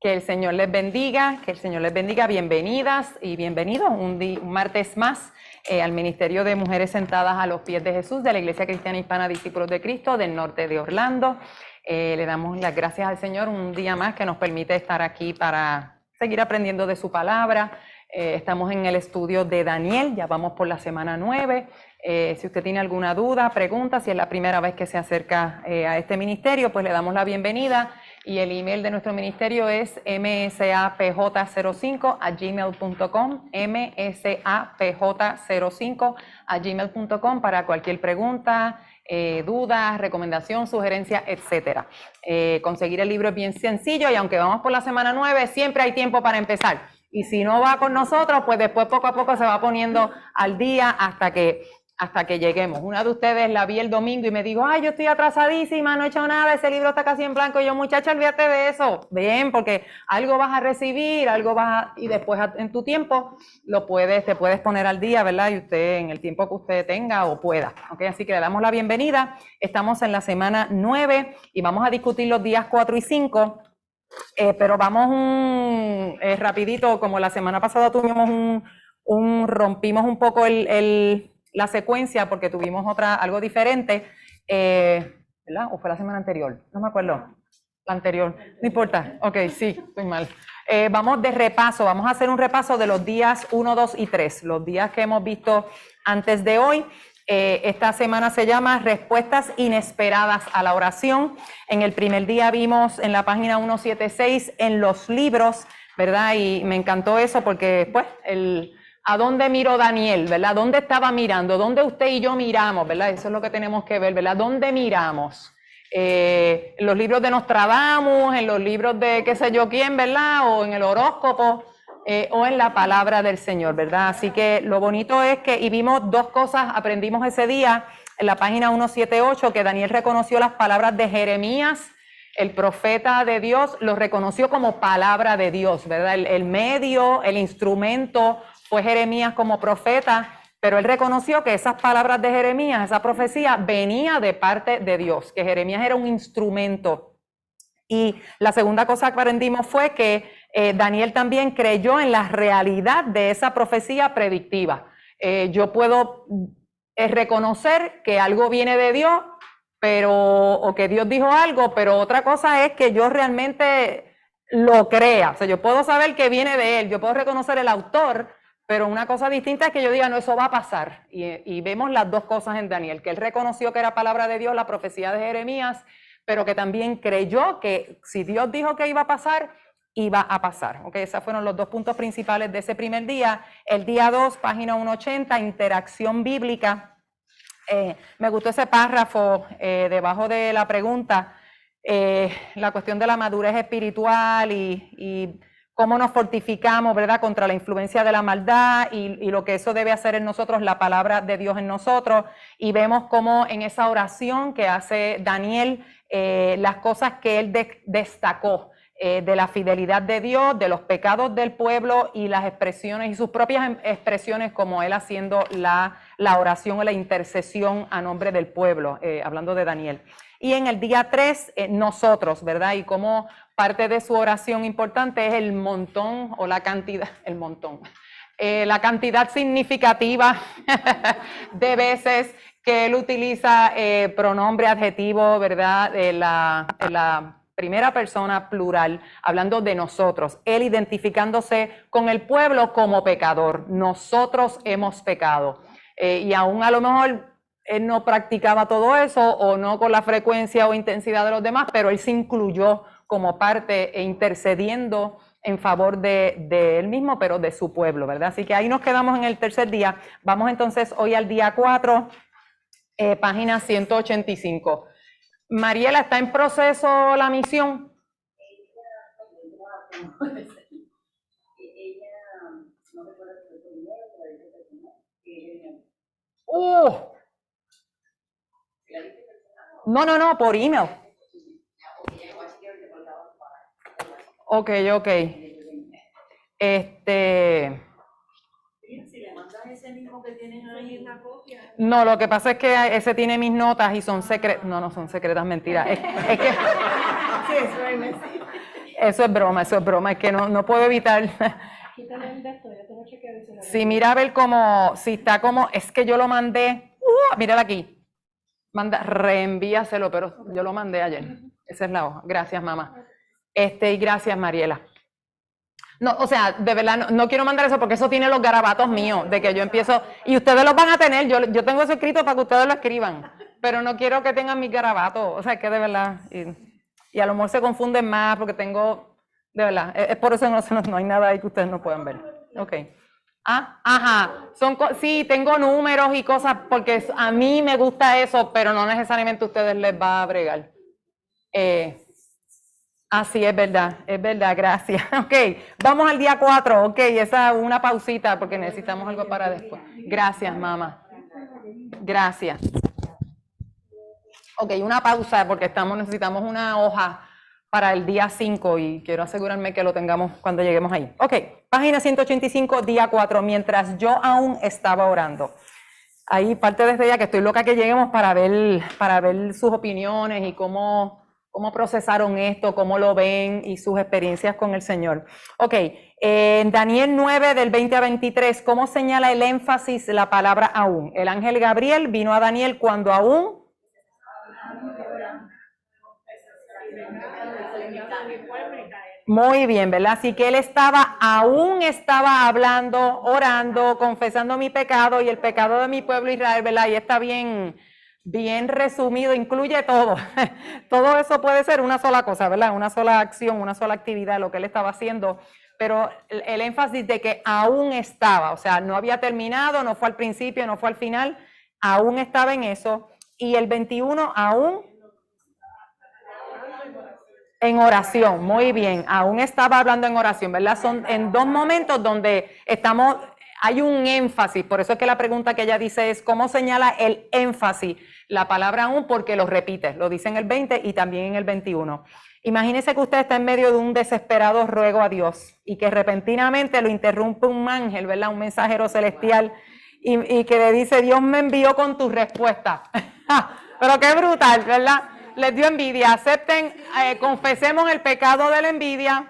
Que el Señor les bendiga, bienvenidas y bienvenidos un martes más al Ministerio de Mujeres Sentadas a los Pies de Jesús de la Iglesia Cristiana Hispana Discípulos de Cristo del norte de Orlando. Le damos las gracias al Señor un día más que nos permite estar aquí para seguir aprendiendo de su palabra. Estamos en el estudio de Daniel, ya vamos por la semana 9. Si usted tiene alguna duda, pregunta, si es la primera vez que se acerca a este ministerio, pues le damos la bienvenida. Y el email de nuestro ministerio es msapj05@gmail.com, msapj05@gmail.com para cualquier pregunta, duda, recomendación, sugerencia, etcétera. Conseguir el libro es bien sencillo y aunque vamos por la semana 9, siempre hay tiempo para empezar. Y si no va con nosotros, pues después poco a poco se va poniendo al día hasta que lleguemos. Una de ustedes la vi el domingo y me dijo, ay, yo estoy atrasadísima, no he hecho nada, ese libro está casi en blanco. Y yo, muchacha, olvídate de eso. Bien, porque algo vas a recibir, y después en tu tiempo te puedes poner al día, ¿verdad? Y usted, en el tiempo que usted tenga o pueda. ¿Okay? Así que le damos la bienvenida. Estamos en la semana 9 y vamos a discutir los días 4 y 5. Pero vamos rapidito, como la semana pasada tuvimos rompimos un poco la secuencia porque tuvimos algo diferente, ¿verdad? ¿O fue la semana anterior? No me acuerdo. La anterior, no importa. Ok, sí, estoy mal. Vamos de repaso, vamos a hacer un repaso de los días 1, 2 y 3, los días que hemos visto antes de hoy. Esta semana se llama Respuestas Inesperadas a la Oración. En el primer día vimos en la página 176 en los libros, ¿verdad? Y me encantó eso porque, pues, ¿a dónde miró Daniel, verdad? ¿Dónde estaba mirando? ¿Dónde usted y yo miramos, verdad? Eso es lo que tenemos que ver, ¿verdad? ¿Dónde miramos? En los libros de Nostradamus, en los libros de qué sé yo quién, ¿verdad? O en el horóscopo. O en la palabra del Señor, ¿verdad? Así que lo bonito es que, y vimos dos cosas, aprendimos ese día en la página 178, que Daniel reconoció las palabras de Jeremías, el profeta de Dios, lo reconoció como palabra de Dios, ¿verdad? El medio, el instrumento fue Jeremías como profeta, pero él reconoció que esas palabras de Jeremías, esa profecía, venía de parte de Dios, que Jeremías era un instrumento. Y la segunda cosa que aprendimos fue que Daniel también creyó en la realidad de esa profecía predictiva. Yo puedo reconocer que algo viene de Dios, o que Dios dijo algo, pero otra cosa es que yo realmente lo crea. O sea, yo puedo saber que viene de él, yo puedo reconocer el autor, pero una cosa distinta es que yo diga, no, eso va a pasar. Y vemos las dos cosas en Daniel, que él reconoció que era palabra de Dios, la profecía de Jeremías, pero que también creyó que si Dios dijo que iba a pasar, iba a pasar. Okay, esos fueron los dos puntos principales de ese primer día. El día 2, página 180, interacción bíblica. Me gustó ese párrafo debajo de la pregunta, la cuestión de la madurez espiritual y cómo nos fortificamos, ¿verdad?, contra la influencia de la maldad y lo que eso debe hacer en nosotros, la palabra de Dios en nosotros. Y vemos cómo en esa oración que hace Daniel, las cosas que él destacó de la fidelidad de Dios, de los pecados del pueblo y las expresiones y sus propias expresiones, como él haciendo la oración o la intercesión a nombre del pueblo, hablando de Daniel. Y en el día 3, nosotros, ¿verdad? Y como parte de su oración importante es el montón o la cantidad, la cantidad significativa de veces que él utiliza pronombre, adjetivo, ¿verdad? La primera persona plural, hablando de nosotros, él identificándose con el pueblo como pecador. Nosotros hemos pecado. Y aún a lo mejor él no practicaba todo eso o no con la frecuencia o intensidad de los demás, pero él se incluyó como parte e intercediendo en favor de él mismo, pero de su pueblo, ¿verdad? Así que ahí nos quedamos en el tercer día. Vamos entonces hoy al día 4, página 185. Mariela, ¿está en proceso la misión? No, por email. Ok. Si le mandas ese mismo que tienen ahí en la copia. No, lo que pasa es que ese tiene mis notas y son secretas. No son secretas, mentiras. Es que Sí, eso es mentira. Eso es broma, es que no puedo evitar. Quítale el de esto, ya te lo chequeo y se lo Sí, mira a ver cómo, si está como, es que yo lo mandé, mírala aquí, reenvíaselo, pero yo lo mandé ayer, esa es la hoja, gracias mamá, y gracias Mariela. No, o sea, de verdad, no quiero mandar eso porque eso tiene los garabatos míos, de que yo empiezo, y ustedes los van a tener, yo tengo eso escrito para que ustedes lo escriban, pero no quiero que tengan mis garabatos, o sea, que de verdad, y a lo mejor se confunden más porque tengo, de verdad, es por eso no hay nada ahí que ustedes no puedan ver. Ok. Ajá, sí, tengo números y cosas porque a mí me gusta eso, pero no necesariamente a ustedes les va a bregar. Sí, es verdad, gracias. Ok, vamos al día 4, ok, esa una pausita porque necesitamos algo para después. Gracias, mamá. Gracias. Ok, una pausa porque necesitamos una hoja para el día 5 y quiero asegurarme que lo tengamos cuando lleguemos ahí. Ok, página 185, día 4, mientras yo aún estaba orando. Ahí parte desde ya que estoy loca que lleguemos para ver sus opiniones y cómo procesaron esto, cómo lo ven y sus experiencias con el Señor. Ok, en Daniel 9 del 20 a 23, ¿cómo señala el énfasis la palabra aún? El ángel Gabriel vino a Daniel cuando aún... Muy bien, ¿verdad? Así que él aún estaba hablando, orando, confesando mi pecado y el pecado de mi pueblo Israel, ¿verdad? Y está bien resumido, incluye todo. Todo eso puede ser una sola cosa, ¿verdad? Una sola acción, una sola actividad, lo que él estaba haciendo. Pero el énfasis de que aún estaba, o sea, no había terminado, no fue al principio, no fue al final, aún estaba en eso. Y el 21 aún... En oración, muy bien. Aún estaba hablando en oración, ¿verdad? Son en dos momentos donde hay un énfasis. Por eso es que la pregunta que ella dice es, ¿cómo señala el énfasis? La palabra aún porque lo repite. Lo dice en el 20 y también en el 21. Imagínese que usted está en medio de un desesperado ruego a Dios y que repentinamente lo interrumpe un ángel, ¿verdad? Un mensajero celestial y que le dice, Dios me envió con tu respuesta. Pero qué brutal, ¿verdad? Les dio envidia. Acepten, confesemos el pecado de la envidia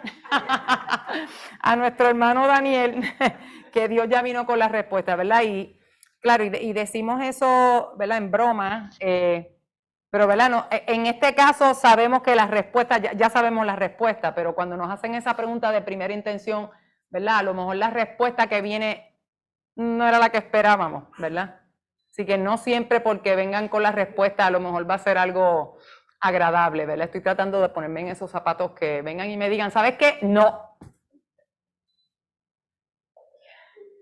a nuestro hermano Daniel, que Dios ya vino con la respuesta, ¿verdad? Y claro, y decimos eso, ¿verdad? En broma, pero, ¿verdad? No, en este caso sabemos que la respuesta, ya sabemos la respuesta, pero cuando nos hacen esa pregunta de primera intención, ¿verdad? A lo mejor la respuesta que viene no era la que esperábamos, ¿verdad? Así que no siempre porque vengan con la respuesta a lo mejor va a ser algo agradable, ¿verdad? Estoy tratando de ponerme en esos zapatos que vengan y me digan, ¿sabes qué? No.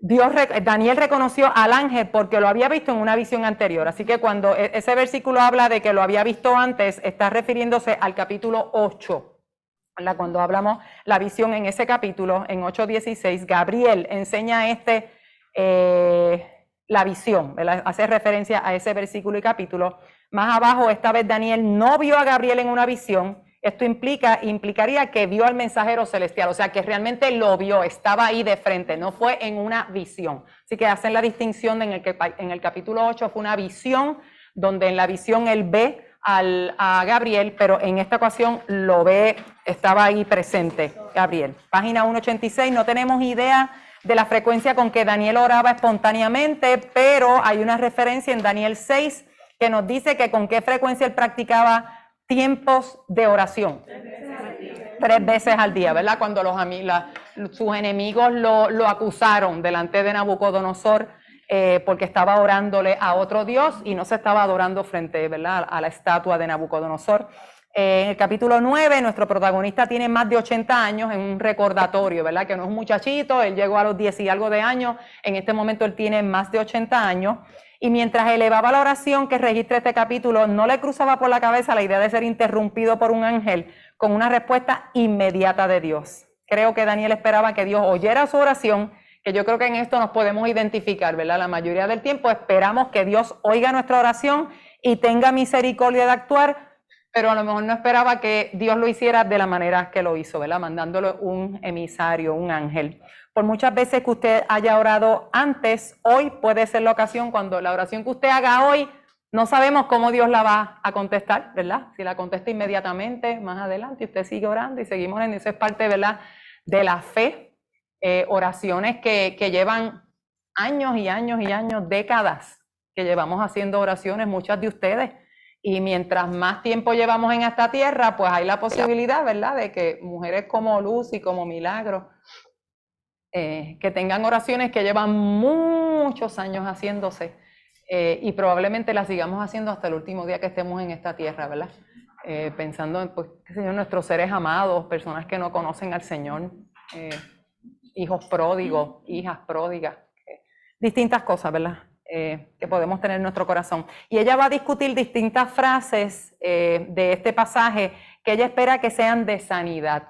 Daniel reconoció al ángel porque lo había visto en una visión anterior. Así que cuando ese versículo habla de que lo había visto antes, está refiriéndose al capítulo 8. ¿Verdad? Cuando hablamos la visión en ese capítulo, en 8:16, Gabriel enseña la visión, ¿verdad? Hace referencia a ese versículo y capítulo. Más abajo, esta vez Daniel no vio a Gabriel en una visión. Esto implicaría que vio al mensajero celestial, o sea, que realmente lo vio, estaba ahí de frente, no fue en una visión. Así que hacen la distinción en el capítulo 8 fue una visión, donde en la visión él ve a Gabriel, pero en esta ocasión lo ve, estaba ahí presente Gabriel. Página 186, no tenemos idea de la frecuencia con que Daniel oraba espontáneamente, pero hay una referencia en Daniel 6 que nos dice que con qué frecuencia él practicaba tiempos de oración. 3 veces al día, ¿verdad? Cuando sus enemigos lo acusaron delante de Nabucodonosor porque estaba orándole a otro Dios y no se estaba adorando frente, ¿verdad?, a la estatua de Nabucodonosor. En el capítulo 9, nuestro protagonista tiene más de 80 años en un recordatorio, ¿verdad? Que no es un muchachito, él llegó a los 10 y algo de años, en este momento él tiene más de 80 años. Y mientras elevaba la oración que registra este capítulo, no le cruzaba por la cabeza la idea de ser interrumpido por un ángel con una respuesta inmediata de Dios. Creo que Daniel esperaba que Dios oyera su oración, que yo creo que en esto nos podemos identificar, ¿verdad? La mayoría del tiempo esperamos que Dios oiga nuestra oración y tenga misericordia de actuar, pero a lo mejor no esperaba que Dios lo hiciera de la manera que lo hizo, ¿verdad? Mandándole un emisario, un ángel. Por muchas veces que usted haya orado antes, hoy puede ser la ocasión cuando la oración que usted haga hoy No sabemos cómo Dios la va a contestar, ¿verdad? Si la contesta inmediatamente, más adelante, usted sigue orando y seguimos en eso. Es parte, ¿verdad?, de la fe. Oraciones que llevan años y años y años, décadas, que llevamos haciendo oraciones, muchas de ustedes. Y mientras más tiempo llevamos en esta tierra, pues hay la posibilidad, ¿verdad?, de que mujeres como Luz y como Milagro, que tengan oraciones que llevan muchos años haciéndose, y probablemente las sigamos haciendo hasta el último día que estemos en esta tierra, ¿verdad? Pensando en, pues, qué sé yo, nuestros seres amados, personas que no conocen al Señor, hijos pródigos, hijas pródigas, distintas cosas, ¿verdad?, que podemos tener en nuestro corazón. Y ella va a discutir distintas frases de este pasaje que ella espera que sean de sanidad,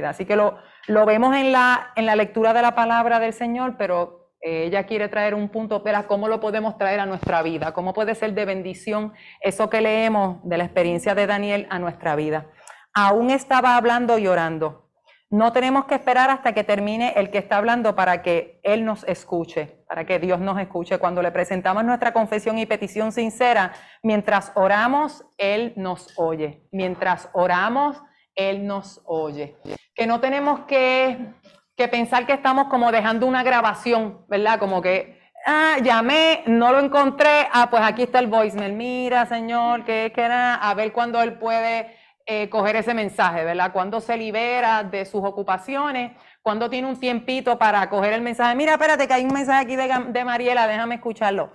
Así que lo vemos en la lectura de la palabra del Señor, pero ella quiere traer un punto, pero ¿cómo lo podemos traer a nuestra vida? ¿Cómo puede ser de bendición eso que leemos de la experiencia de Daniel a nuestra vida? Aún estaba hablando y orando. No tenemos que esperar hasta que termine el que está hablando para que Él nos escuche, para que Dios nos escuche. Cuando le presentamos nuestra confesión y petición sincera, mientras oramos, Él nos oye. Mientras oramos, Él nos oye. Que no tenemos que pensar que estamos como dejando una grabación, ¿verdad? Como que, llamé, no lo encontré, pues aquí está el voicemail. Mira, Señor, que era, a ver cuándo Él puede coger ese mensaje, ¿verdad? Cuando se libera de sus ocupaciones, cuando tiene un tiempito para coger el mensaje. Mira, espérate que hay un mensaje aquí de Mariela, déjame escucharlo.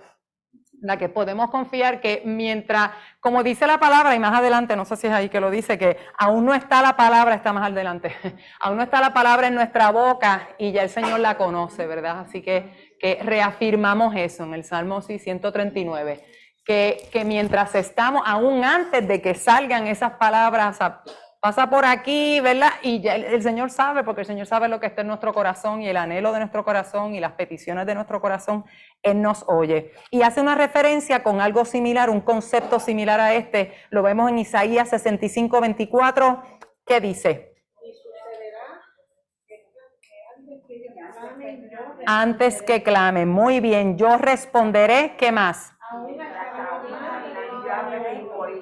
La que podemos confiar que mientras, como dice la palabra, y más adelante, no sé si es ahí que lo dice, que aún no está la palabra, está más adelante, aún no está la palabra en nuestra boca y ya el Señor la conoce, ¿verdad? Así que reafirmamos eso en el Salmo 139. Que mientras estamos, aún antes de que salgan esas palabras, pasa por aquí, ¿verdad? Y ya el Señor sabe, porque el Señor sabe lo que está en nuestro corazón y el anhelo de nuestro corazón y las peticiones de nuestro corazón, Él nos oye. Y hace una referencia con algo similar, un concepto similar a este, lo vemos en Isaías 65:24, ¿qué dice? Antes que clamen, muy bien, yo responderé, ¿qué más?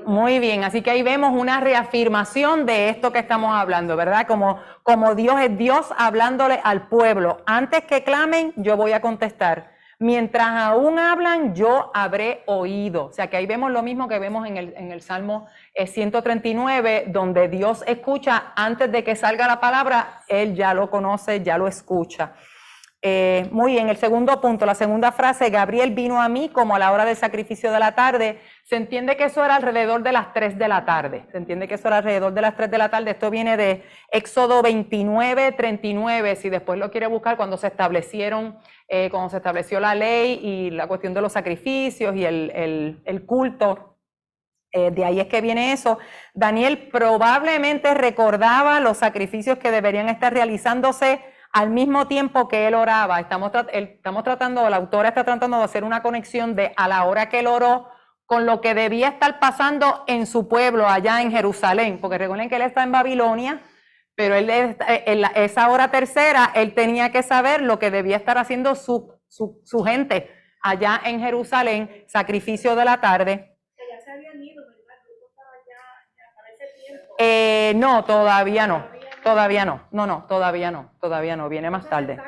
Muy bien, así que ahí vemos una reafirmación de esto que estamos hablando, ¿verdad? Como Dios es Dios hablándole al pueblo. Antes que clamen, yo voy a contestar. Mientras aún hablan, yo habré oído. O sea que ahí vemos lo mismo que vemos en el Salmo 139, donde Dios escucha antes de que salga la palabra, Él ya lo conoce, ya lo escucha. Muy bien, el segundo punto, la segunda frase, Gabriel vino a mí como a la hora del sacrificio de la tarde. Se entiende que eso era alrededor de las 3 de la tarde. Esto viene de Éxodo 29:39. Si después lo quiere buscar, cuando se estableció la ley y la cuestión de los sacrificios y el culto. De ahí es que viene eso. Daniel probablemente recordaba los sacrificios que deberían estar realizándose al mismo tiempo que él oraba. La autora está tratando de hacer una conexión de a la hora que él oró con lo que debía estar pasando en su pueblo allá en Jerusalén, porque recuerden que él está en Babilonia, pero en esa hora tercera él tenía que saber lo que debía estar haciendo su gente allá en Jerusalén, sacrificio de la tarde. Ya se habían ido, ¿verdad? El grupo estaba ya para ese tiempo. No, todavía no. Todavía no, viene más tarde.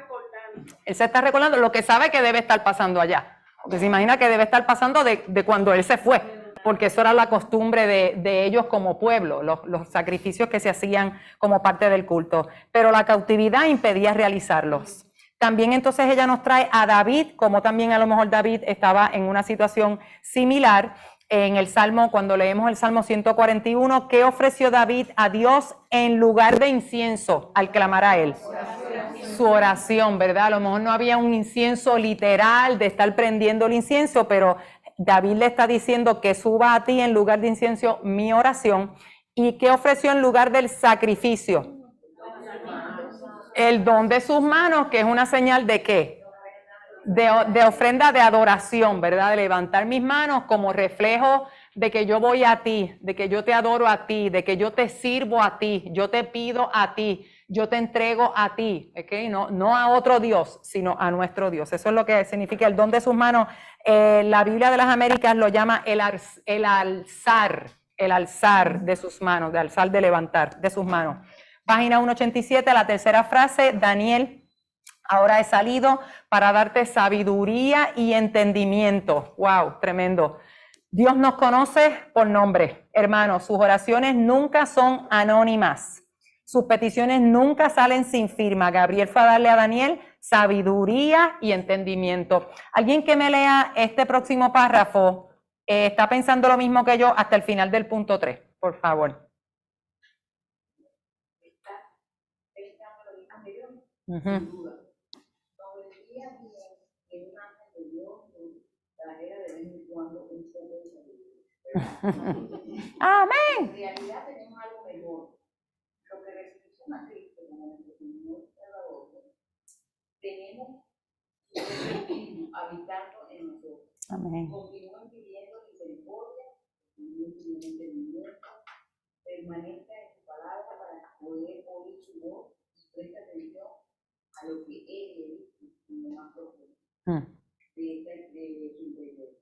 Él se está recordando lo que sabe que debe estar pasando allá, porque se imagina que debe estar pasando de cuando él se fue, porque eso era la costumbre de ellos como pueblo, los sacrificios que se hacían como parte del culto, pero la cautividad impedía realizarlos. También entonces ella nos trae a David, como también a lo mejor David estaba en una situación similar. En el Salmo, cuando leemos el Salmo 141, ¿qué ofreció David a Dios en lugar de incienso al clamar a él? Su oración, ¿verdad? A lo mejor no había un incienso literal de estar prendiendo el incienso, pero David le está diciendo que suba a ti en lugar de incienso mi oración. ¿Y qué ofreció en lugar del sacrificio? El don de sus manos, que es una señal de ¿qué? De ofrenda de adoración, ¿verdad? De levantar mis manos como reflejo de que yo voy a ti, de que yo te adoro a ti, de que yo te sirvo a ti, yo te pido a ti. yo te entrego a ti, ¿okay? No a otro Dios, sino a nuestro Dios. Eso es lo que significa el don de sus manos. La Biblia de las Américas lo llama el alzar de sus manos, de alzar, de levantar de sus manos. Página 187, la tercera frase, Daniel, ahora he salido para darte sabiduría y entendimiento. ¡Wow! Tremendo. Dios nos conoce por nombre, hermanos. Sus oraciones nunca son anónimas. Sus peticiones nunca salen sin firma. Gabriel fue a darle a Daniel sabiduría y entendimiento. Alguien que me lea este próximo párrafo está pensando lo mismo que yo hasta el final del punto 3, por favor. Amén. En realidad tenemos algo mejor. Lo que reflexiona a Cristo como nuestro Señor Salvador, tenemos su espíritu habitando en nosotros. Amén. Continúen pidiendo misericordia, continúen pidiendo entendimiento, permanezca en su palabra para poder oír su voz y preste atención a lo que Él le dice en lo más profundo de su interior.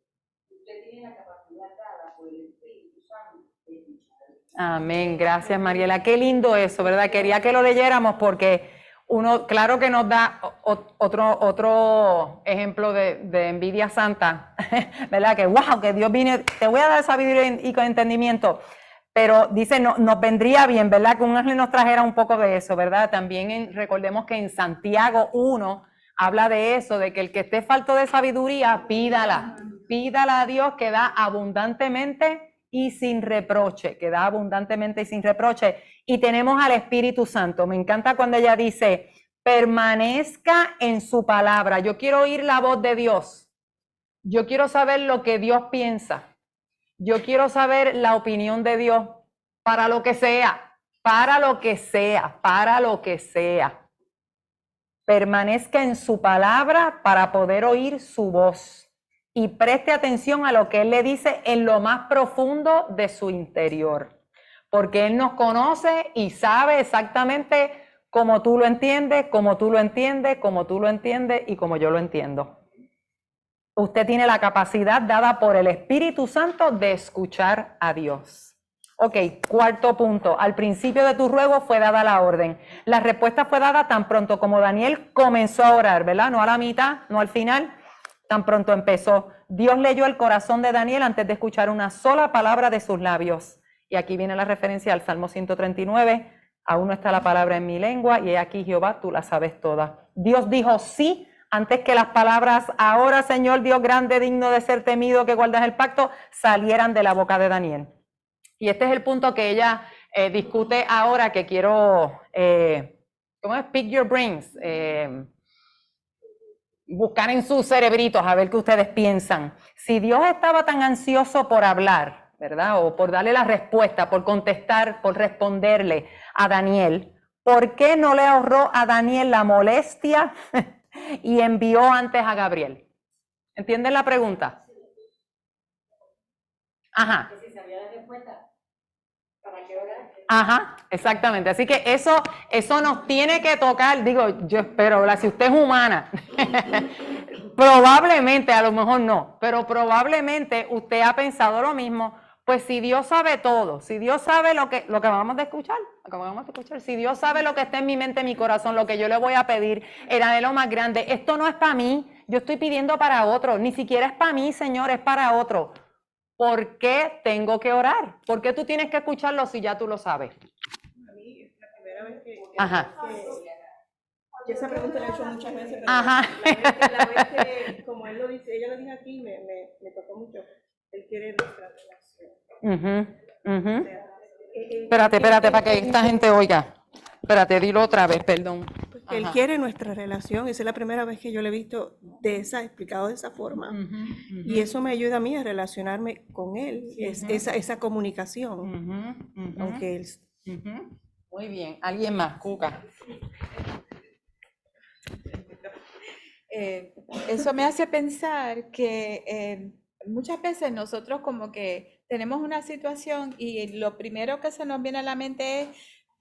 Usted tiene la capacidad dada por el Espíritu Santo de escuchar. Amén. Gracias, Mariela. Qué lindo eso, ¿verdad? Quería que lo leyéramos porque uno, claro que nos da otro ejemplo de envidia santa, ¿verdad? Que wow, que Dios viene, te voy a dar sabiduría y con entendimiento. Pero dice, no, nos vendría bien, ¿verdad? Que un ángel nos trajera un poco de eso, ¿verdad? También recordemos que en Santiago 1 habla de eso, de que el que esté falto de sabiduría, pídala a Dios que da abundantemente y sin reproche, que da abundantemente y sin reproche. Y tenemos al Espíritu Santo. Me encanta cuando ella dice, permanezca en su palabra. Yo quiero oír la voz de Dios. Yo quiero saber lo que Dios piensa. Yo quiero saber la opinión de Dios para lo que sea, para lo que sea, para lo que sea. Permanezca en su palabra para poder oír su voz y preste atención a lo que Él le dice en lo más profundo de su interior, porque Él nos conoce y sabe exactamente cómo tú lo entiendes, cómo tú lo entiendes, cómo tú lo entiendes y cómo yo lo entiendo. Usted tiene la capacidad dada por el Espíritu Santo de escuchar a Dios. Ok, cuarto punto. Al principio de tu ruego fue dada la orden. La respuesta fue dada tan pronto como Daniel comenzó a orar, ¿verdad? No a la mitad, no al final, tan pronto empezó. Dios leyó el corazón de Daniel antes de escuchar una sola palabra de sus labios. Y aquí viene la referencia al Salmo 139. Aún no está la palabra en mi lengua y he aquí, Jehová, tú la sabes toda. Dios dijo sí antes que las palabras, ahora Señor Dios grande, digno de ser temido, que guardas el pacto, salieran de la boca de Daniel. Y este es el punto que ella discute ahora, que quiero, ¿cómo es? Pick your brains, buscar en sus cerebritos a ver qué ustedes piensan. Si Dios estaba tan ansioso por hablar, ¿verdad? O por darle la respuesta, por contestar, por responderle a Daniel, ¿por qué no le ahorró a Daniel la molestia y envió antes a Gabriel? ¿Entienden la pregunta? Ajá. Que si sabía la respuesta, ¿para qué orar? Ajá, exactamente. Así que eso nos tiene que tocar, digo, yo espero, ¿verdad? Si usted es humana, probablemente, a lo mejor no, pero probablemente usted ha pensado lo mismo. Pues si Dios sabe todo, si Dios sabe lo que vamos a escuchar, si Dios sabe lo que está en mi mente, en mi corazón, lo que yo le voy a pedir, el anhelo más grande, esto no es para mí, yo estoy pidiendo para otro, ni siquiera es para mí, Señor, es para otro. ¿Por qué tengo que orar? ¿Por qué tú tienes que escucharlo si ya tú lo sabes? A mí es la primera vez que Yo esa pregunta la he hecho muchas veces, pero Ajá. la vez que, como él lo dice, ella lo dijo aquí, me tocó mucho. Él quiere nuestra relación. Espérate, para que esta gente oiga. Espérate, dilo otra vez, perdón. Porque él quiere nuestra relación. Esa es la primera vez que yo lo he visto explicado de esa forma. Y eso me ayuda a mí a relacionarme con él, esa comunicación. Aunque él... Muy bien. ¿Alguien más? Cuca. Eso me hace pensar que muchas veces nosotros como que tenemos una situación y lo primero que se nos viene a la mente es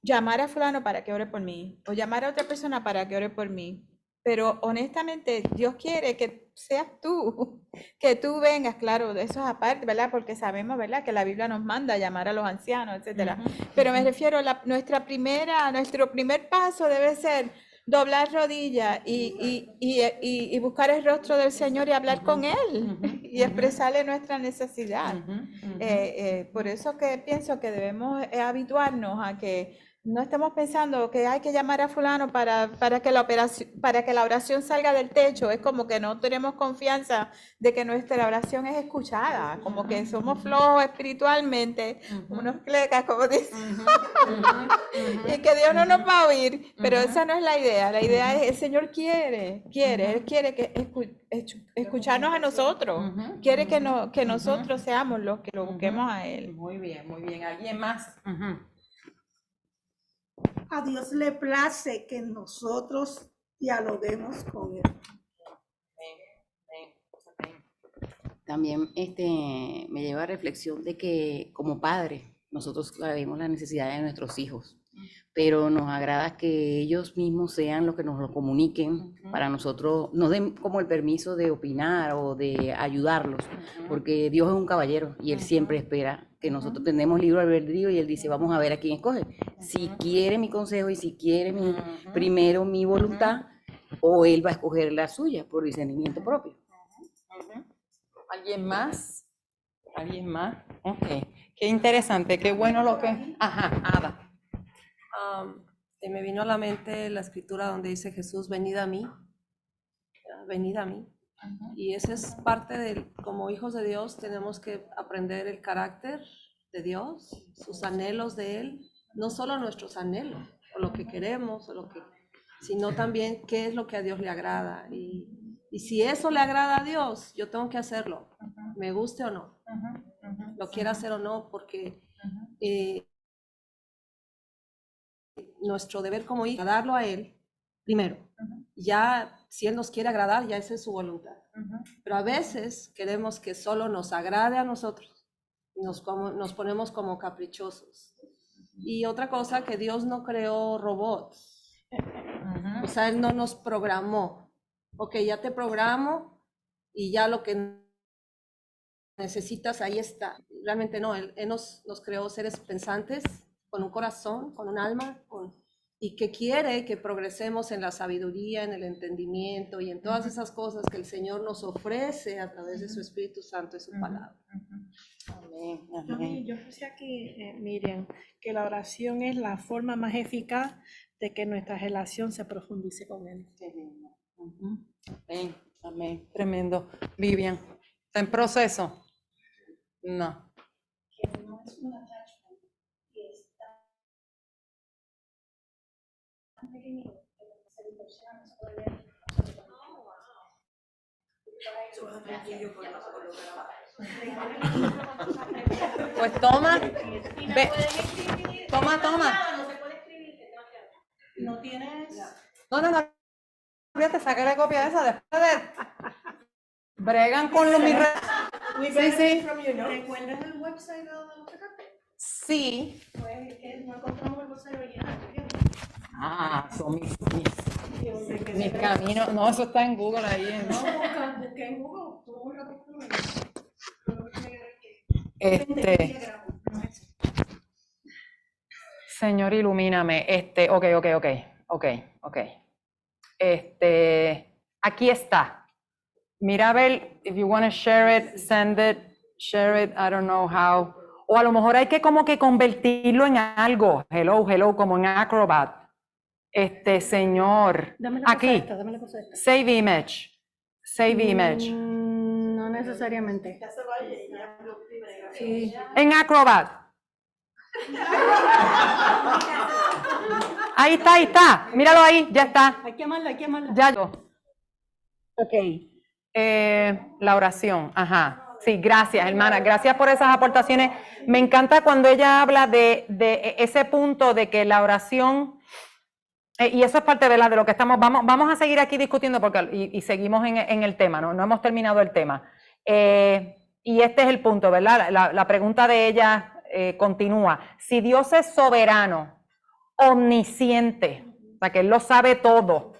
llamar a fulano para que ore por mí, o llamar a otra persona para que ore por mí. Pero honestamente, Dios quiere que seas tú, que tú vengas, claro, de eso es aparte, ¿verdad? Porque sabemos, ¿verdad? Que la Biblia nos manda a llamar a los ancianos, etcétera. Pero me refiero a nuestro primer paso debe ser doblar rodillas y buscar el rostro del Señor y hablar con Él y expresarle nuestra necesidad. Por eso que pienso que debemos habituarnos a que no estemos pensando que hay que llamar a fulano para que la oración salga del techo. Es como que no tenemos confianza de que nuestra oración es escuchada, como que somos flojos espiritualmente, unos clecas, como dicen, y que Dios no nos va a oír, pero esa no es la idea. La idea es, el Señor Él quiere que escucharnos a nosotros, quiere que nosotros seamos los que lo busquemos a Él. Muy bien, muy bien. ¿Alguien más? A Dios le place que nosotros dialoguemos con Él. También me lleva a reflexión de que como padres nosotros sabemos las necesidades de nuestros hijos, pero nos agrada que ellos mismos sean los que nos lo comuniquen para nosotros, nos den como el permiso de opinar o de ayudarlos, porque Dios es un caballero y Él siempre espera que nosotros tenemos libre albedrío y Él dice, vamos a ver a quién escoge, si quiere mi consejo y si quiere primero mi voluntad, o Él va a escoger la suya por discernimiento propio. ¿Alguien más? ¿Alguien más? Ok. Qué interesante, qué bueno lo que... Ajá, Ada. Me vino a la mente la escritura donde dice Jesús, venid a mí, venid a mí. Y esa es parte de, como hijos de Dios, tenemos que aprender el carácter de Dios, sus anhelos de Él, no solo nuestros anhelos, o lo que queremos, sino también qué es lo que a Dios le agrada. Y si eso le agrada a Dios, yo tengo que hacerlo, me guste o no, lo quiera hacer o no, porque nuestro deber como hijos es agradarlo a Él primero. Ya, si Él nos quiere agradar, ya esa es su voluntad. Pero a veces queremos que solo nos agrade a nosotros, nos ponemos como caprichosos. Y otra cosa, que Dios no creó robots, o sea, Él no nos programó. Ok, ya te programo y ya lo que necesitas ahí está. Realmente no, Él nos creó seres pensantes, con un corazón, con un alma, y que quiere que progresemos en la sabiduría, en el entendimiento y en todas esas cosas que el Señor nos ofrece a través de su Espíritu Santo y su palabra. Amén, Amén. Yo puse aquí, Miriam, que la oración es la forma más eficaz de que nuestra relación se profundice con Él. Amén, amén. Tremendo. Vivian, ¿está en proceso? No. Pues toma, ve, toma. No tienes. No, fíjate, saqué la copia de esa después de... Bregan con los mirres. Sí. ¿Recuerdas el website de los sacaste? Sí. Pues no encontramos el website original. Son mis caminos. No, eso está en Google ahí. ¿No? Busqué en Google. Señor, ilumíname. Ok. Aquí está. Mira a ver, if you want to share it, send it, share it, I don't know how. O a lo mejor hay que como que convertirlo en algo. Hello, como en Acrobat. Señor. Aquí. Save image. No necesariamente. Sí. En Acrobat. Ahí está. Míralo ahí, ya está. Hay que amarla. Ya yo. Ok. La oración. Ajá. Sí, gracias, hermana. Gracias por esas aportaciones. Me encanta cuando ella habla de ese punto de que la oración, y eso es parte de lo que estamos, vamos a seguir aquí discutiendo y seguimos en el tema, no hemos terminado el tema. Y este es el punto, ¿verdad? La pregunta de ella continúa. Si Dios es soberano, omnisciente, o sea, que Él lo sabe todo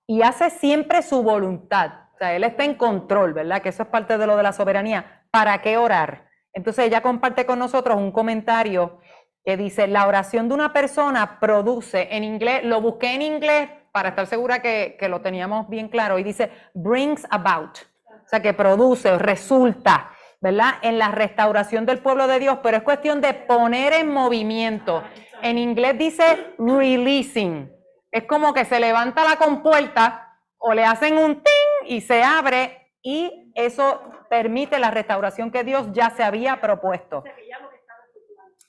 y hace siempre su voluntad. O sea, Él está en control, ¿verdad? Que eso es parte de lo de la soberanía. ¿Para qué orar? Entonces ella comparte con nosotros un comentario que dice, la oración de una persona produce, en inglés, lo busqué en inglés para estar segura que lo teníamos bien claro, y dice, brings about, o sea, que produce, resulta, ¿verdad? En la restauración del pueblo de Dios, pero es cuestión de poner en movimiento. En inglés dice releasing, es como que se levanta la compuerta o le hacen un ting y se abre, y eso permite la restauración que Dios ya se había propuesto.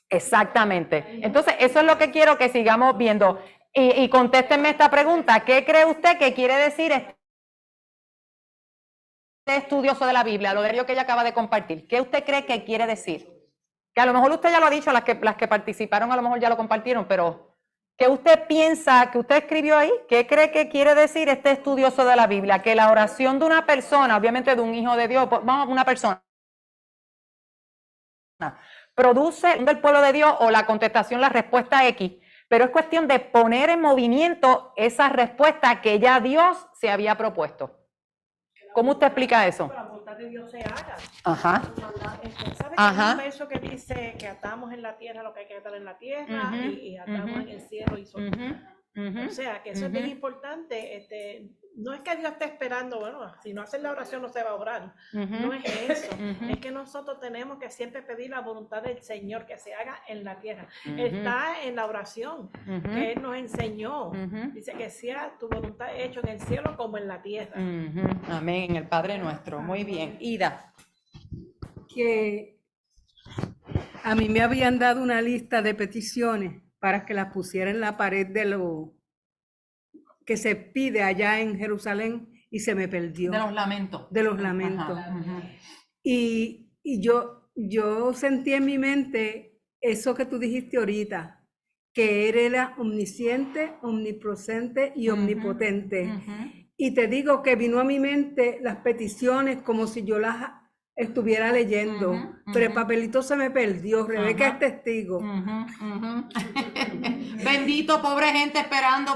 Exactamente. Entonces, eso es lo que quiero que sigamos viendo. Y contéstenme esta pregunta. ¿Qué cree usted que quiere decir este estudioso de la Biblia, lo de que ella acaba de compartir? ¿Qué usted cree que quiere decir? Que a lo mejor usted ya lo ha dicho, las que participaron a lo mejor ya lo compartieron, pero ¿qué usted piensa, que usted escribió ahí? ¿Qué cree que quiere decir este estudioso de la Biblia? Que la oración de una persona, obviamente de un hijo de Dios, vamos, una persona, produce del pueblo de Dios o la contestación, la respuesta X, pero es cuestión de poner en movimiento esa respuesta que ya Dios se había propuesto. ¿Cómo usted explica eso? Que la voluntad de Dios se haga. Ajá. ¿Sabes Ajá. que hay un verso que dice que atamos en la tierra lo que hay que atar en la tierra Ujú, y atamos ujú, en el cielo y soltamos? Ujú, O sea, que eso es bien ujú, importante. No es que Dios esté esperando, bueno, si no hacen la oración no se va a orar. ujú, No es eso. ujú, Es que nosotros tenemos que siempre pedir la voluntad del Señor que se haga en la tierra. ujú, Está en la oración ujú, que Él nos enseñó. ujú, Dice que sea tu voluntad hecho en el cielo como en la tierra. ujú. Amén, en el Padre nuestro. Muy bien. Ida. Que a mí me habían dado una lista de peticiones para que las pusiera en la pared de lo que se pide allá en Jerusalén y se me perdió. De los lamentos. De los lamentos. Ajá, ujú. Y yo sentí en mi mente eso que tú dijiste ahorita, que Él era omnisciente, omnipresente y Ujú, omnipotente. ujú. Y te digo que vino a mi mente las peticiones como si yo las estuviera leyendo, Ujú, pero el ujú. papelito se me perdió. Rebeca Ajá. es testigo. Ujú, ujú. Bendito, pobre gente esperando.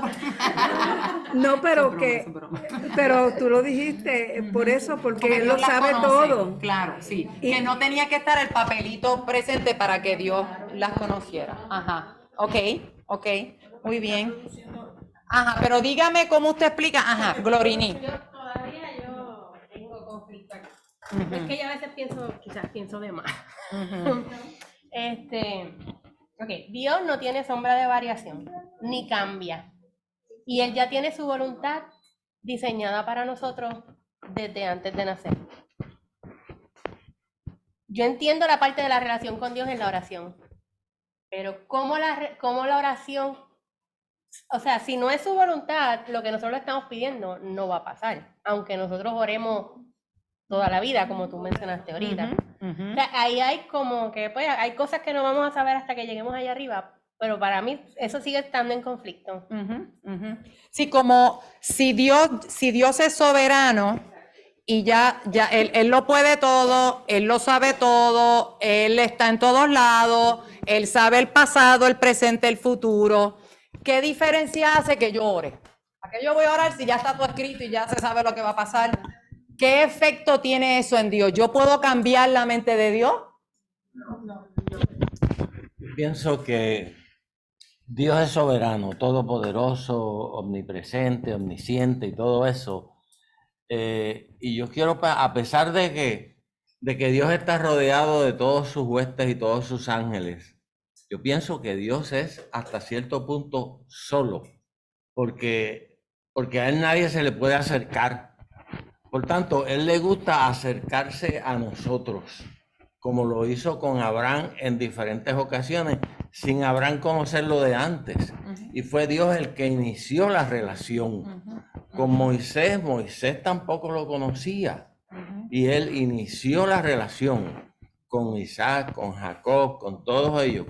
No, pero Eso es broma. pero tú lo dijiste por eso, porque Él Dios lo las sabe conoce, todo. claro, sí. Y- Que no tenía que estar el papelito presente para que Dios las conociera. Ajá. Ok, muy bien. Ajá, pero dígame cómo usted explica. Ajá, Glorini. Todavía yo tengo conflicto acá. Ujú, Es que yo a veces quizás pienso de más. ujú, Ok, Dios no tiene sombra de variación, ni cambia. Y Él ya tiene su voluntad diseñada para nosotros desde antes de nacer. Yo entiendo la parte de la relación con Dios en la oración, pero cómo la oración, o sea, si no es su voluntad, lo que nosotros le estamos pidiendo no va a pasar, aunque nosotros oremos toda la vida, como tú mencionaste ahorita. ujú. O sea, ahí hay como que, pues, hay cosas que no vamos a saber hasta que lleguemos allá arriba, pero para mí eso sigue estando en conflicto. Ujú, ujú. Sí, como si Dios es soberano y ya él lo puede todo, Él lo sabe todo, Él está en todos lados, Él sabe el pasado, el presente, el futuro. ¿Qué diferencia hace que yo ore? ¿A qué yo voy a orar si ya está todo escrito y ya se sabe lo que va a pasar? ¿Qué efecto tiene eso en Dios? ¿Yo puedo cambiar la mente de Dios? Pienso que Dios es soberano, todopoderoso, omnipresente, omnisciente y todo eso. Y yo quiero, a pesar de que Dios está rodeado de todos sus huestes y todos sus ángeles, yo pienso que Dios es hasta cierto punto solo, porque a Él nadie se le puede acercar. Por tanto, Él le gusta acercarse a nosotros, como lo hizo con Abraham en diferentes ocasiones, sin Abraham conocerlo de antes. Y fue Dios el que inició la relación. Con Moisés tampoco lo conocía. Y Él inició la relación con Isaac, con Jacob, con todos ellos,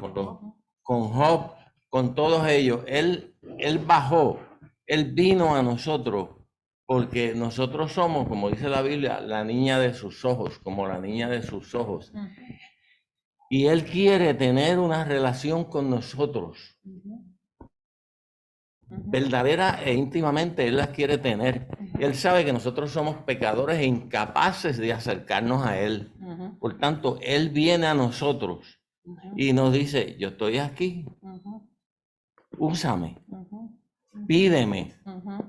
con Job, con todos ellos. Él bajó, Él vino a nosotros. Porque nosotros somos, como dice la Biblia, la niña de sus ojos, como la niña de sus ojos. Y Él quiere tener una relación con nosotros. verdadera e íntimamente Él las quiere tener. Él sabe que nosotros somos pecadores e incapaces de acercarnos a Él. Por tanto, Él viene a nosotros y nos dice, yo estoy aquí, úsame, pídeme,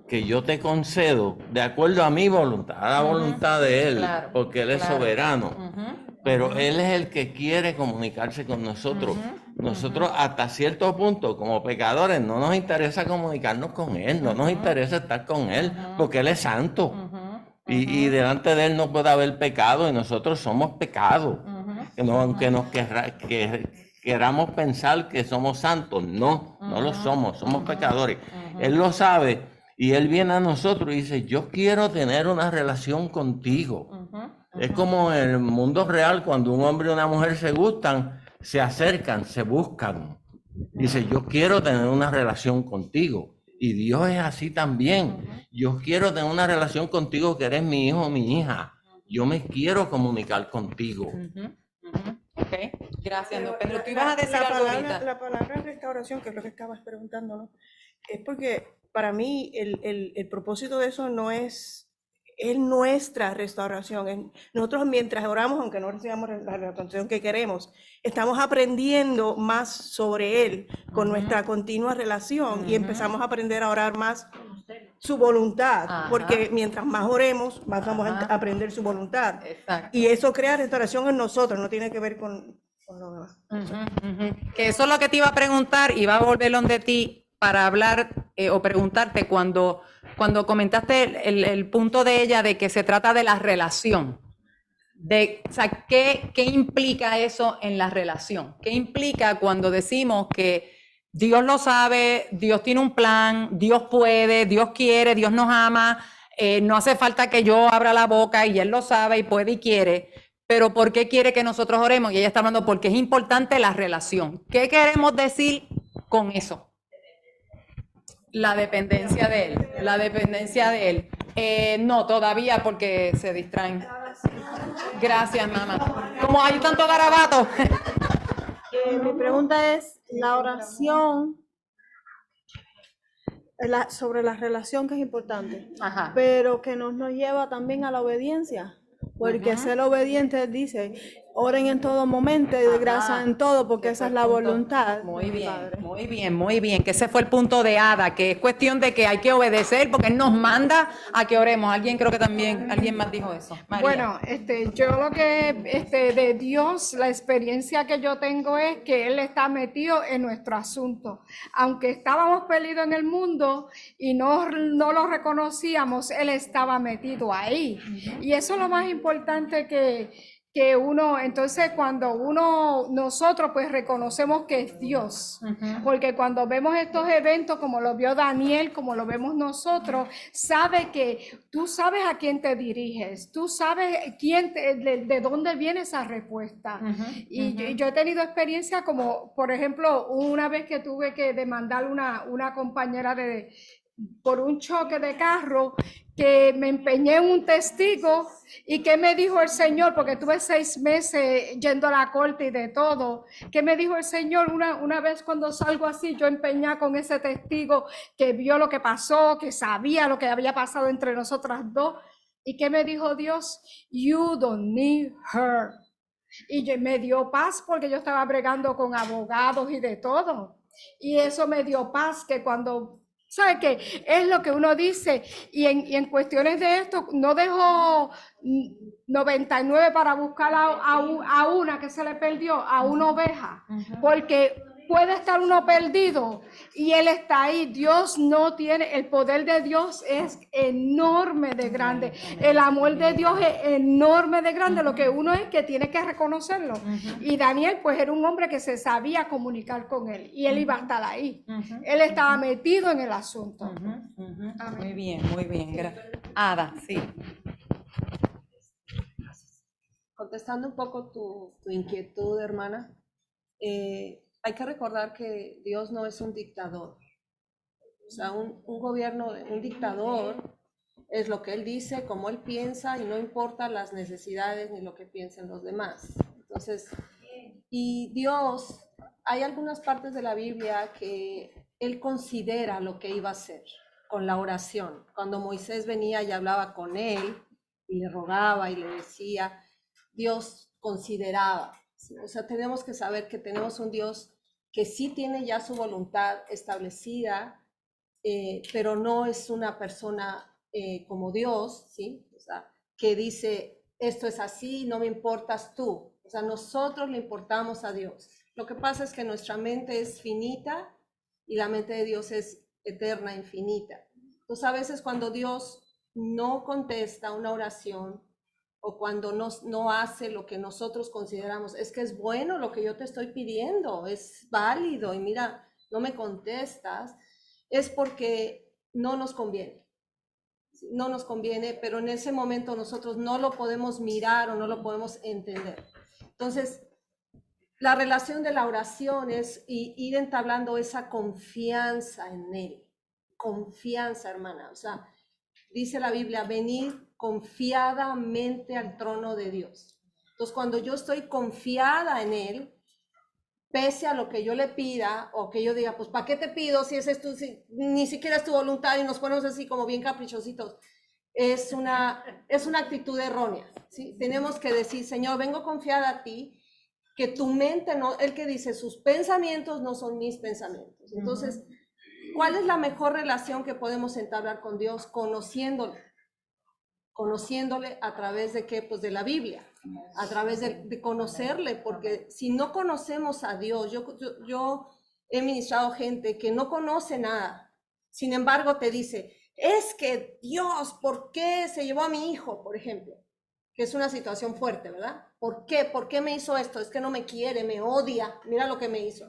que yo te concedo de acuerdo a mi voluntad, a la voluntad de Él, Claro, porque Él es claro. soberano. Pero Él es el que quiere comunicarse con nosotros. Nosotros hasta cierto punto, como pecadores, no nos interesa comunicarnos con Él, no nos interesa estar con Él, porque Él es santo. Y delante de Él no puede haber pecado, y nosotros somos pecado. Aunque nos queramos pensar que somos santos, no lo somos, somos pecadores. Él lo sabe, y Él viene a nosotros y dice, yo quiero tener una relación contigo. Es como en el mundo real, cuando un hombre y una mujer se gustan, se acercan, se buscan. Dice, yo quiero tener una relación contigo. Y Dios es así también. Yo quiero tener una relación contigo, que eres mi hijo o mi hija. Yo me quiero comunicar contigo. Ok, gracias. Pero don Pedro, tú ibas a decir algo ahorita. la palabra restauración, que es lo que estabas preguntando, ¿no? Es porque para mí el propósito de eso no es nuestra restauración. Nosotros mientras oramos, aunque no recibamos la restauración que queremos, estamos aprendiendo más sobre Él con nuestra continua relación y empezamos a aprender a orar más su voluntad, porque mientras más oremos, más vamos a aprender su voluntad. Exacto. Y eso crea restauración en nosotros, no tiene que ver con lo demás. Que eso es lo que te iba a preguntar, y va a volver donde ti para hablar o preguntarte cuando comentaste el punto de ella de que se trata de la relación. O sea, ¿qué implica eso en la relación? ¿Qué implica cuando decimos que Dios lo sabe, Dios tiene un plan, Dios puede, Dios quiere, Dios nos ama, no hace falta que yo abra la boca y Él lo sabe y puede y quiere, pero ¿por qué quiere que nosotros oremos? Y ella está hablando porque es importante la relación. ¿Qué queremos decir con eso? La dependencia de Él, la dependencia de Él. No, todavía porque se distraen. Gracias, mamá. Como hay tanto garabato. Mi pregunta es, la oración sobre la relación, que es importante, pero que nos lleva también a la obediencia, porque ser obediente dice, oren en todo momento y de gracia en todo, porque esa es la voluntad. Muy bien, muy bien, que ese fue el punto de Ada, que es cuestión de que hay que obedecer porque Él nos manda a que oremos. Alguien creo que también, alguien más dijo eso. María. Bueno, yo lo que, de Dios, la experiencia que yo tengo es que Él está metido en nuestro asunto. Aunque estábamos perdidos en el mundo y no lo reconocíamos, Él estaba metido ahí. Y eso es lo más importante que uno, entonces cuando nosotros pues reconocemos que es Dios, porque cuando vemos estos eventos como lo vio Daniel, como lo vemos nosotros, sabe que tú sabes a quién te diriges, tú sabes de dónde viene esa respuesta. Y yo he tenido experiencia como, por ejemplo, una vez que tuve que demandar una compañera por un choque de carro, que me empeñé en un testigo. ¿Y qué me dijo el Señor? Porque tuve 6 meses yendo a la corte y de todo. ¿Qué me dijo el Señor? Una vez cuando salgo así, yo empeñada con ese testigo que vio lo que pasó, que sabía lo que había pasado entre nosotras dos. ¿Y qué me dijo Dios? You don't need her. Y me dio paz porque yo estaba bregando con abogados y de todo. Y eso me dio paz, que cuando... ¿Sabe qué? Es lo que uno dice, y en cuestiones de esto, no dejo 99 para buscar a una que se le perdió, a una oveja, porque puede estar uno perdido y Él está ahí. Dios no tiene, el poder de Dios es enorme de grande, el amor de Dios es enorme de grande, lo que uno es que tiene que reconocerlo. Y Daniel pues era un hombre que se sabía comunicar con Él y Él iba a estar ahí. Él estaba metido en el asunto. Muy bien, muy bien. Ada, sí. Contestando un poco tu inquietud, hermana, hay que recordar que Dios no es un dictador. O sea, un gobierno, un dictador es lo que él dice, como él piensa, y no importa las necesidades ni lo que piensen los demás. Entonces, y Dios, hay algunas partes de la Biblia que Él considera lo que iba a hacer con la oración. Cuando Moisés venía y hablaba con él y le rogaba y le decía, Dios consideraba. ¿Sí? O sea, tenemos que saber que tenemos un Dios que sí tiene ya su voluntad establecida, pero no es una persona como Dios, ¿sí? O sea, que dice, esto es así, no me importas tú. O sea, nosotros le importamos a Dios. Lo que pasa es que nuestra mente es finita y la mente de Dios es eterna, infinita. Entonces, a veces cuando Dios no contesta una oración o cuando no hace lo que nosotros consideramos, es que es bueno lo que yo te estoy pidiendo, es válido y mira, no me contestas, es porque no nos conviene. No nos conviene, pero en ese momento nosotros no lo podemos mirar o no lo podemos entender. Entonces, la relación de la oración es ir entablando esa confianza en Él. Confianza, hermana. O sea, dice la Biblia, venid confiadamente al trono de Dios. Entonces, cuando yo estoy confiada en Él, pese a lo que yo le pida o que yo diga, pues, ¿para qué te pido si si ni siquiera es tu voluntad y nos ponemos así como bien caprichositos? Es una actitud errónea, ¿sí? Tenemos que decir, Señor, vengo confiada a ti, que tu mente no, el que dice, sus pensamientos no son mis pensamientos. Entonces, ¿cuál es la mejor relación que podemos entablar con Dios? Conociéndole a través de qué? Pues de la Biblia, a través de conocerle, porque si no conocemos a Dios, yo he ministrado gente que no conoce nada, sin embargo te dice, es que Dios, ¿por qué se llevó a mi hijo, por ejemplo? Que es una situación fuerte, ¿verdad? ¿Por qué? ¿Por qué me hizo esto? Es que no me quiere, me odia, mira lo que me hizo.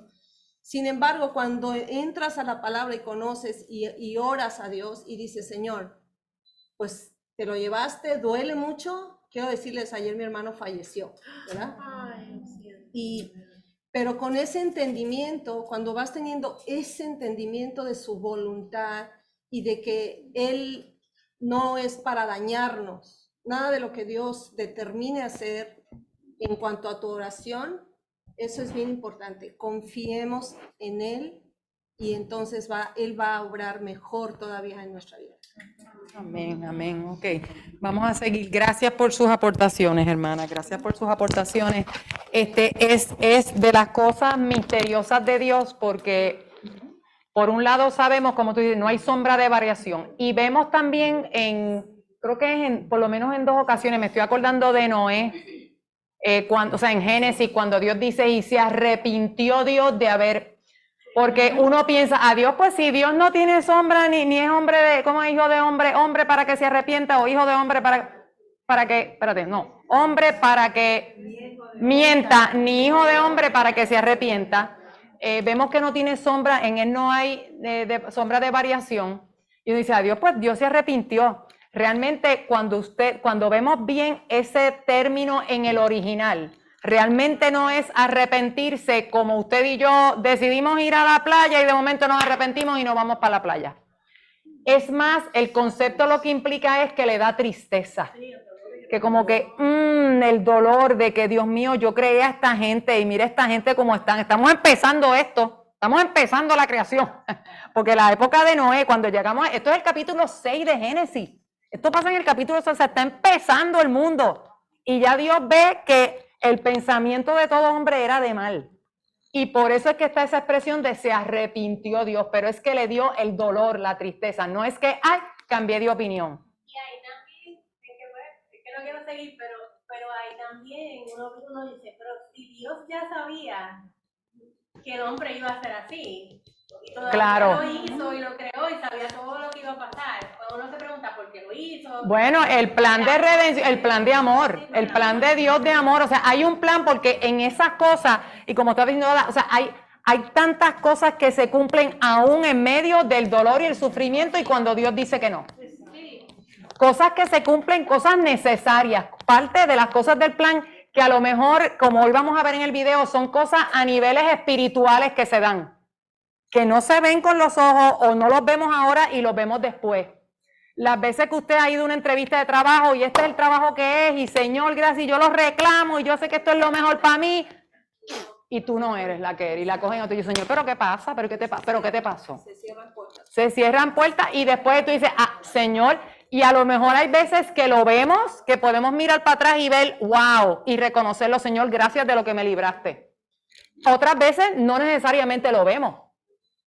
Sin embargo, cuando entras a la palabra y conoces y oras a Dios y dices, Señor, pues te lo llevaste, duele mucho. Quiero decirles, ayer mi hermano falleció, ¿verdad? Pero con ese entendimiento, cuando vas teniendo ese entendimiento de su voluntad y de que Él no es para dañarnos, nada de lo que Dios determine hacer en cuanto a tu oración, eso es bien importante. Confiemos en Él y entonces Él va a obrar mejor todavía en nuestra vida. Amén, amén. Ok, vamos a seguir. Gracias por sus aportaciones, hermana. Gracias por sus aportaciones. Es de las cosas misteriosas de Dios porque, por un lado, sabemos, como tú dices, no hay sombra de variación. Y vemos también creo que es por lo menos en 2 ocasiones, me estoy acordando de Noé, en Génesis, cuando Dios dice, y se arrepintió Dios de haber... Porque uno piensa, a Dios, pues si Dios no tiene sombra, ni es hombre como hijo de hombre para que se arrepienta, o hijo de hombre para que, espérate, no, hombre para que mienta, ni hijo de hombre para que se arrepienta. Vemos que no tiene sombra, en él no hay sombra de variación. Y uno dice, a Dios, pues Dios se arrepintió. Realmente cuando vemos bien ese término en el original, realmente no es arrepentirse como usted y yo decidimos ir a la playa y de momento nos arrepentimos y nos vamos para la playa. Es más, el concepto lo que implica es que le da tristeza. Que como que el dolor de que, Dios mío, yo creé a esta gente y mira esta gente cómo están. Estamos empezando esto, estamos empezando la creación. Porque la época de Noé, cuando llegamos, esto es el capítulo 6 de Génesis. Esto pasa en el capítulo 6, se está empezando el mundo. Y ya Dios ve que el pensamiento de todo hombre era de mal. Y por eso es que está esa expresión de se arrepintió Dios, pero es que le dio el dolor, la tristeza. No es que, cambié de opinión. Y ahí también, es que no quiero seguir, pero ahí también uno dice, pero si Dios ya sabía que el hombre iba a ser así, y todavía Claro. lo hizo y lo creó y sabía todo lo que iba a pasar, pues uno se pregunta por qué lo hizo. Bueno, el plan de redención, el plan de amor, el plan de Dios de amor, o sea, hay un plan porque en esas cosas, y como estaba diciendo, o sea, hay tantas cosas que se cumplen aún en medio del dolor y el sufrimiento y cuando Dios dice que no. Cosas que se cumplen, cosas necesarias, parte de las cosas del plan que a lo mejor, como hoy vamos a ver en el video, son cosas a niveles espirituales que se dan, que no se ven con los ojos o no los vemos ahora y los vemos después. Las veces que usted ha ido a una entrevista de trabajo y este es el trabajo que es y Señor, gracias, y yo lo reclamo y yo sé que esto es lo mejor para mí. y tú no eres la que eres. Y la cogen y te dicen, Señor, ¿pero qué pasa? ¿Pero qué te pasó? Se cierran puertas. Se cierran puertas y después tú dices, Señor, y a lo mejor hay veces que lo vemos, que podemos mirar para atrás y ver, wow, y reconocerlo, Señor, gracias de lo que me libraste. Otras veces no necesariamente lo vemos.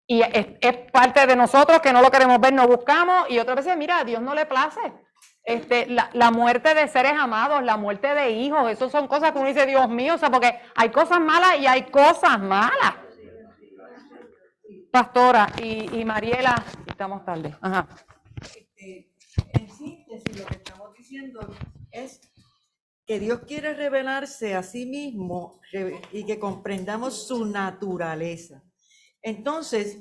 Y es parte de nosotros que no lo queremos ver, no buscamos, y otras veces, mira, a Dios no le place. La muerte de seres amados, la muerte de hijos, eso son cosas que uno dice, Dios mío, o sea, porque hay cosas malas y hay cosas malas. Pastora y Mariela, estamos tarde. Ajá. En síntesis, lo que estamos diciendo es que Dios quiere revelarse a sí mismo y que comprendamos su naturaleza. Entonces,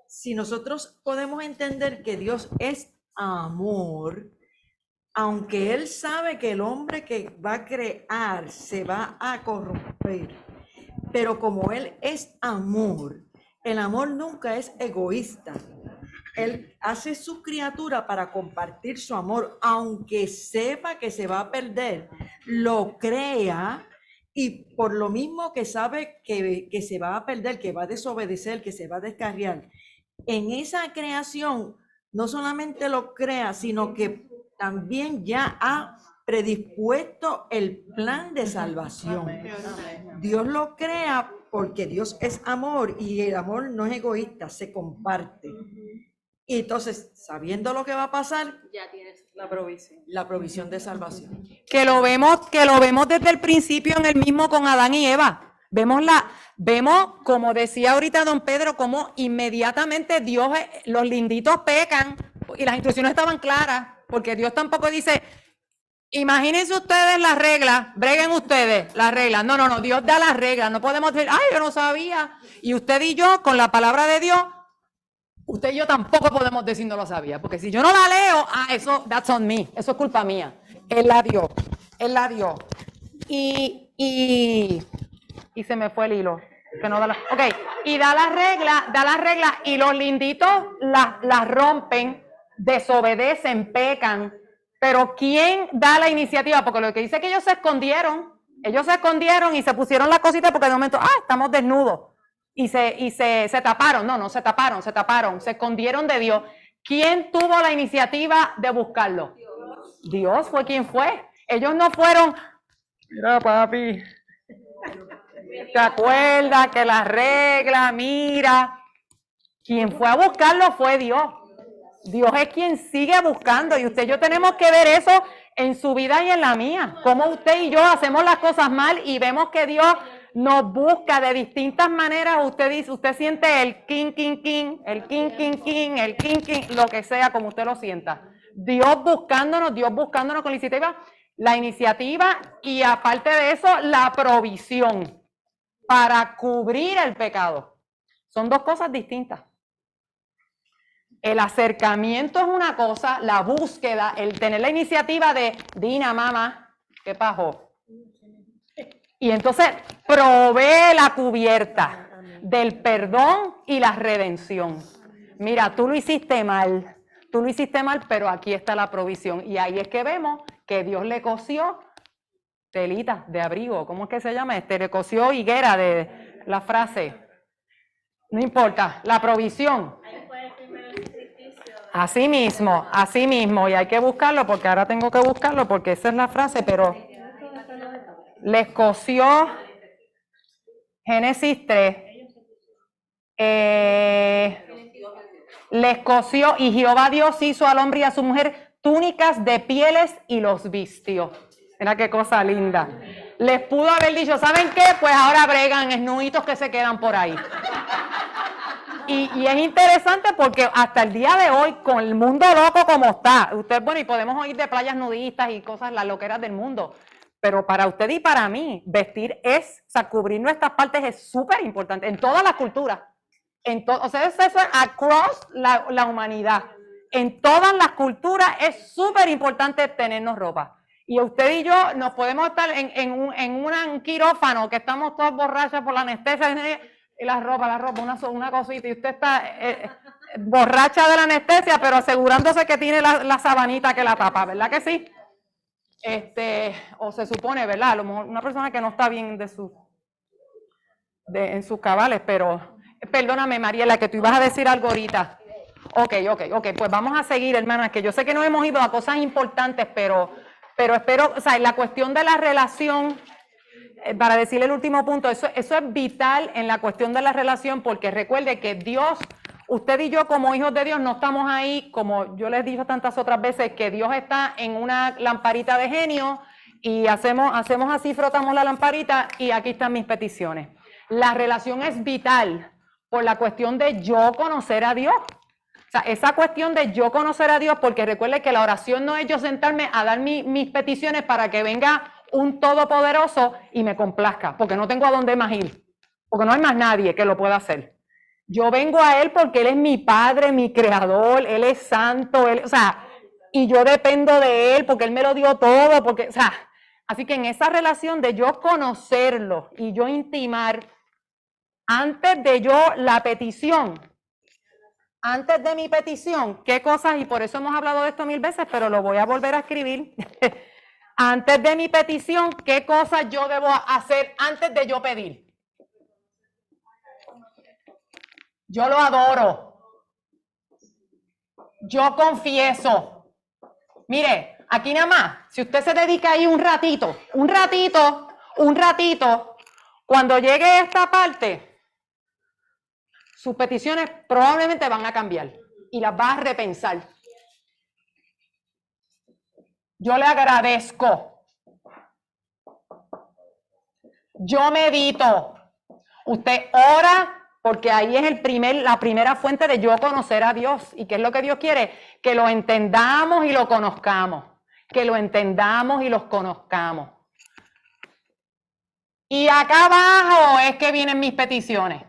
si nosotros podemos entender que Dios es amor, aunque Él sabe que el hombre que va a crear se va a corromper, pero como Él es amor, el amor nunca es egoísta. Él hace su criatura para compartir su amor, aunque sepa que se va a perder, lo crea. Y por lo mismo que sabe que se va a perder, que va a desobedecer, que se va a descarriar, en esa creación no solamente lo crea, sino que también ya ha predispuesto el plan de salvación. Dios lo crea porque Dios es amor y el amor no es egoísta, se comparte. Y entonces, sabiendo lo que va a pasar, Ya tienes la provisión de salvación. Que lo vemos desde el principio en el mismo con Adán y Eva. Vemos, como decía ahorita don Pedro, como inmediatamente Dios, los linditos pecan y las instrucciones estaban claras, porque Dios tampoco dice, imagínense ustedes las reglas, breguen ustedes las reglas. No, Dios da las reglas, no podemos decir, ay, yo no sabía. Y usted y yo, con la palabra de Dios, usted y yo tampoco podemos decir no lo sabía, porque si yo no la leo, eso, that's on me, eso es culpa mía. Él la dio. Y se me fue el hilo. Que no da y da las reglas y los linditos las rompen, desobedecen, pecan. Pero ¿quién da la iniciativa? Porque lo que dice es que ellos se escondieron y se pusieron la cosita porque de momento, estamos desnudos. Y se taparon, no se taparon, se escondieron de Dios. ¿Quién tuvo la iniciativa de buscarlo? Dios fue quien fue. Ellos no fueron, mira papi, ¿te acuerdas que la regla, mira? Quien fue a buscarlo fue Dios. Dios es quien sigue buscando y usted y yo tenemos que ver eso en su vida y en la mía. Como usted y yo hacemos las cosas mal y vemos que Dios nos busca de distintas maneras. Usted siente el king, lo que sea, como usted lo sienta. Dios buscándonos con la iniciativa y aparte de eso, la provisión para cubrir el pecado. Son dos cosas distintas. El acercamiento es una cosa, la búsqueda, el tener la iniciativa de Dina, mamá, ¿qué pasó? Y entonces provee la cubierta del perdón y la redención. Mira, tú lo hiciste mal, pero aquí está la provisión. Y ahí es que vemos que Dios le cosió telita de abrigo. ¿Cómo es que se llama? Le cosió higuera de la frase. No importa, la provisión. Así mismo. Y hay que buscarlo porque ahora tengo que buscarlo porque esa es la frase, pero les cosió Génesis 3. Les cosió y Jehová Dios hizo al hombre y a su mujer túnicas de pieles y los vistió. Mira qué cosa linda. Les pudo haber dicho, ¿saben qué? Pues ahora bregan esnuditos que se quedan por ahí. Y es interesante porque hasta el día de hoy, con el mundo loco como está, y podemos oír de playas nudistas y cosas, las loqueras del mundo, pero para usted y para mí, vestir cubrir nuestras partes es súper importante en todas las culturas. Eso es across la humanidad. En todas las culturas es súper importante tenernos ropa. Y usted y yo nos podemos estar en un quirófano que estamos todos borrachas por la anestesia y la ropa, una cosita, y usted está borracha de la anestesia, pero asegurándose que tiene la sabanita que la tapa, ¿verdad que sí? O se supone, ¿verdad? A lo mejor una persona que no está bien de su... en sus cabales, pero perdóname, Mariela, que tú ibas a decir algo ahorita. Ok, pues vamos a seguir, hermanas, que yo sé que nos hemos ido a cosas importantes, pero espero, o sea, la cuestión de la relación, para decirle el último punto, eso es vital en la cuestión de la relación, porque recuerde que Dios, usted y yo como hijos de Dios no estamos ahí, como yo les digo tantas otras veces, que Dios está en una lamparita de genio y hacemos así, frotamos la lamparita y aquí están mis peticiones. La relación es vital por la cuestión de yo conocer a Dios. O sea, esa cuestión de yo conocer a Dios, porque recuerde que la oración no es yo sentarme a dar mis peticiones para que venga un todopoderoso y me complazca, porque no tengo a dónde más ir, porque no hay más nadie que lo pueda hacer. Yo vengo a Él porque Él es mi Padre, mi Creador, Él es santo, o sea, y yo dependo de Él porque Él me lo dio todo, porque, o sea, así que en esa relación de yo conocerlo y yo intimar, antes de yo la petición, antes de mi petición, ¿qué cosas? Y por eso hemos hablado de esto 1000 veces, pero lo voy a volver a escribir. Antes de mi petición, ¿qué cosas yo debo hacer antes de yo pedir? Yo lo adoro. Yo confieso. Mire, aquí nada más, si usted se dedica ahí un ratito, cuando llegue a esta parte, sus peticiones probablemente van a cambiar y las va a repensar. Yo le agradezco. Yo medito. Usted ora porque ahí es la primera fuente de yo conocer a Dios. ¿Y qué es lo que Dios quiere? Que lo entendamos y lo conozcamos. Que lo entendamos y los conozcamos. Y acá abajo es que vienen mis peticiones.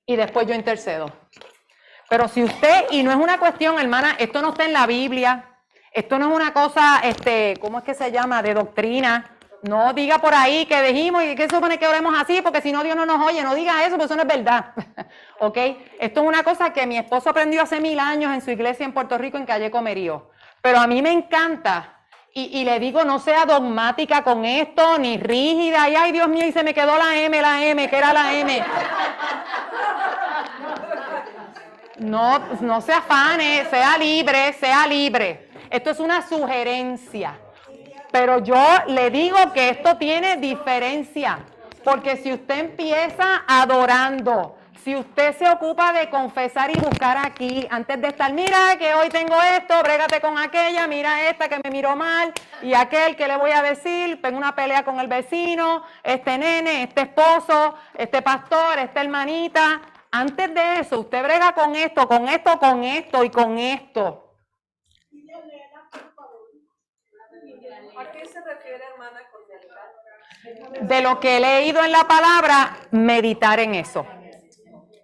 Y después yo intercedo. Pero si usted, y no es una cuestión, hermana, esto no está en la Biblia, esto no es una cosa, ¿cómo es que se llama? De doctrina. No diga por ahí que dijimos y que se supone que oremos así, porque si no Dios no nos oye. No diga eso, porque eso no es verdad. ¿Ok? Esto es una cosa que mi esposo aprendió hace 1000 años en su iglesia en Puerto Rico, en Calle Comerío. Pero a mí me encanta. Y le digo, no sea dogmática con esto, ni rígida. Y ay, Dios mío, y se me quedó la M, que era la M. No se afane, sea libre. Esto es una sugerencia. Pero yo le digo que esto tiene diferencia. Porque si usted empieza adorando, si usted se ocupa de confesar y buscar aquí, antes de estar, mira que hoy tengo esto, brégate con aquella, mira esta que me miró mal, y aquel que le voy a decir, tengo una pelea con el vecino, este nene, este esposo, este pastor, esta hermanita. Antes de eso, usted brega con esto y con esto. ¿A qué se refiere, hermana, con meditar? De lo que he leído en la palabra, meditar en eso.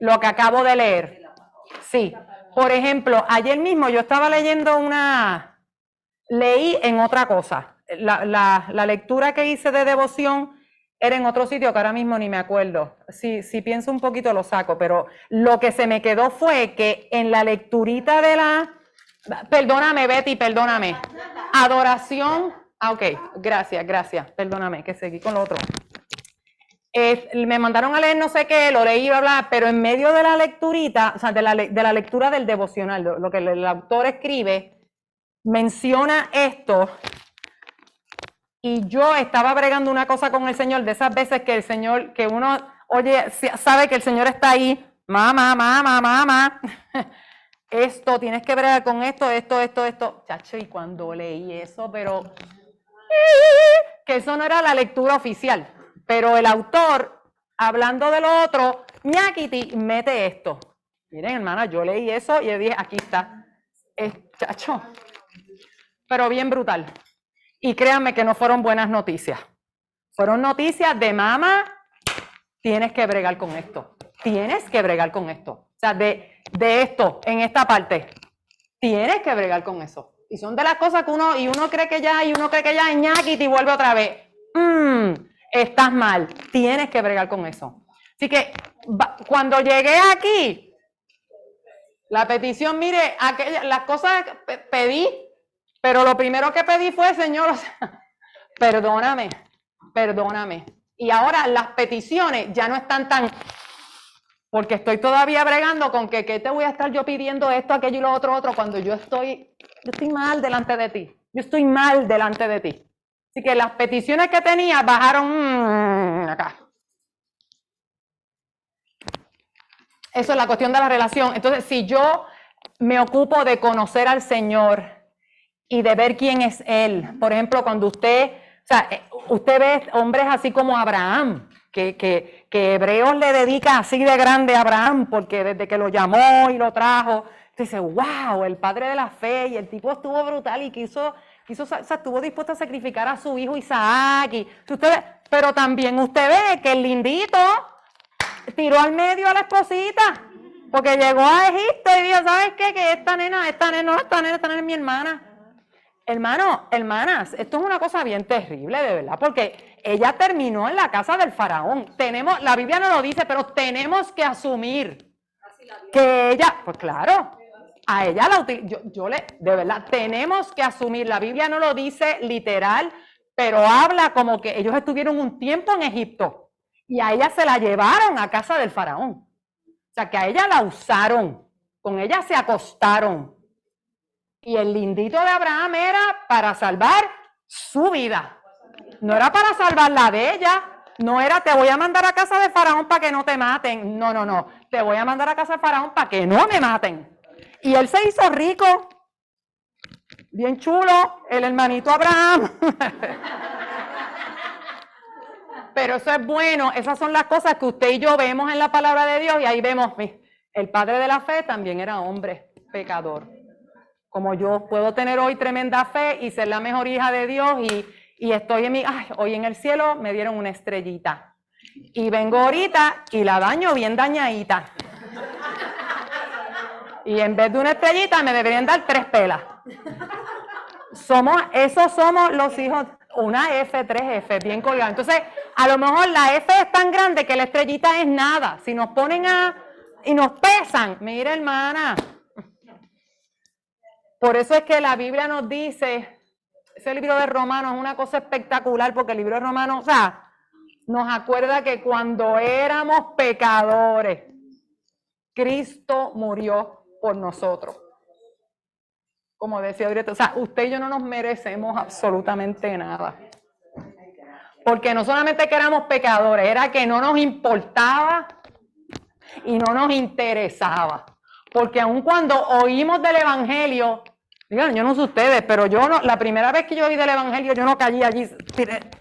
Lo que acabo de leer. Sí. Por ejemplo, ayer mismo yo estaba leyendo leí en otra cosa. La lectura que hice de devoción era en otro sitio que ahora mismo ni me acuerdo. Si pienso un poquito lo saco, pero lo que se me quedó fue que en la lecturita de perdóname, Betty, perdóname. Adoración. Ok, gracias, perdóname, que seguí con lo otro. Me mandaron a leer no sé qué, lo leí, bla, bla, pero en medio de la lecturita, o sea, de la lectura del devocional, lo que el autor escribe, menciona esto, y yo estaba bregando una cosa con el Señor, de esas veces que el Señor, que uno, oye, sabe que el Señor está ahí, mamá, esto, tienes que bregar con esto, chacho, y cuando leí eso, pero que eso no era la lectura oficial, pero el autor, hablando de lo otro, ñaquiti, mete esto. Miren, hermana, yo leí eso y yo dije, aquí está, chacho, pero bien brutal. Y créanme que no fueron buenas noticias, fueron noticias de mamá, tienes que bregar con esto, o sea, de esto, en esta parte, tienes que bregar con eso. Y son de las cosas que uno cree que ya, ñaquiti, y vuelve otra vez. Estás mal, tienes que bregar con eso. Así que cuando llegué aquí, la petición, mire, las cosas pedí, pero lo primero que pedí fue, Señor, o sea, perdóname. Y ahora las peticiones ya no están tan, porque estoy todavía bregando con que te voy a estar yo pidiendo esto, aquello y lo otro, cuando yo estoy mal delante de ti. Yo estoy mal delante de ti. Así que las peticiones que tenía bajaron acá. Eso es la cuestión de la relación. Entonces, si yo me ocupo de conocer al Señor y de ver quién es Él, por ejemplo, cuando usted ve hombres así como Abraham, que Hebreos le dedica así de grande a Abraham, porque desde que lo llamó y lo trajo, dice, wow, el padre de la fe, y el tipo estuvo brutal y estuvo dispuesto a sacrificar a su hijo Isaac, pero también usted ve que el lindito tiró al medio a la esposita, porque llegó a Egipto y dijo, ¿sabes qué? Que esta nena es mi hermana. Hermanas, esto es una cosa bien terrible, de verdad, porque ella terminó en la casa del faraón. La Biblia no lo dice, pero tenemos que asumir que ella, pues claro, a ella de verdad, tenemos que asumir, la Biblia no lo dice literal, pero habla como que ellos estuvieron un tiempo en Egipto y a ella se la llevaron a casa del faraón. O sea, que a ella la usaron, con ella se acostaron. Y el lindito de Abraham era para salvar su vida. No era para salvar la de ella. No era, te voy a mandar a casa del faraón para que no te maten. No. Te voy a mandar a casa del faraón para que no me maten. Y él se hizo rico. Bien chulo, el hermanito Abraham. Pero eso es bueno. Esas son las cosas que usted y yo vemos en la palabra de Dios. Y ahí vemos, el padre de la fe también era hombre, pecador. Como yo puedo tener hoy tremenda fe y ser la mejor hija de Dios y estoy hoy en el cielo me dieron una estrellita. Y vengo ahorita y la daño bien dañadita. Y en vez de una estrellita me deberían dar 3 pelas. Somos los hijos, una F, 3 F, bien colgada. Entonces, a lo mejor la F es tan grande que la estrellita es nada. Si nos ponen y nos pesan, mira hermana. Por eso es que la Biblia nos dice, ese libro de Romanos es una cosa espectacular, porque el libro de Romanos, nos acuerda que cuando éramos pecadores, Cristo murió por nosotros. Como decía ahorita, usted y yo no nos merecemos absolutamente nada. Porque no solamente que éramos pecadores, era que no nos importaba y no nos interesaba. Porque aun cuando oímos del Evangelio, digan, yo no sé ustedes, pero la primera vez que yo oí del Evangelio, yo no caí allí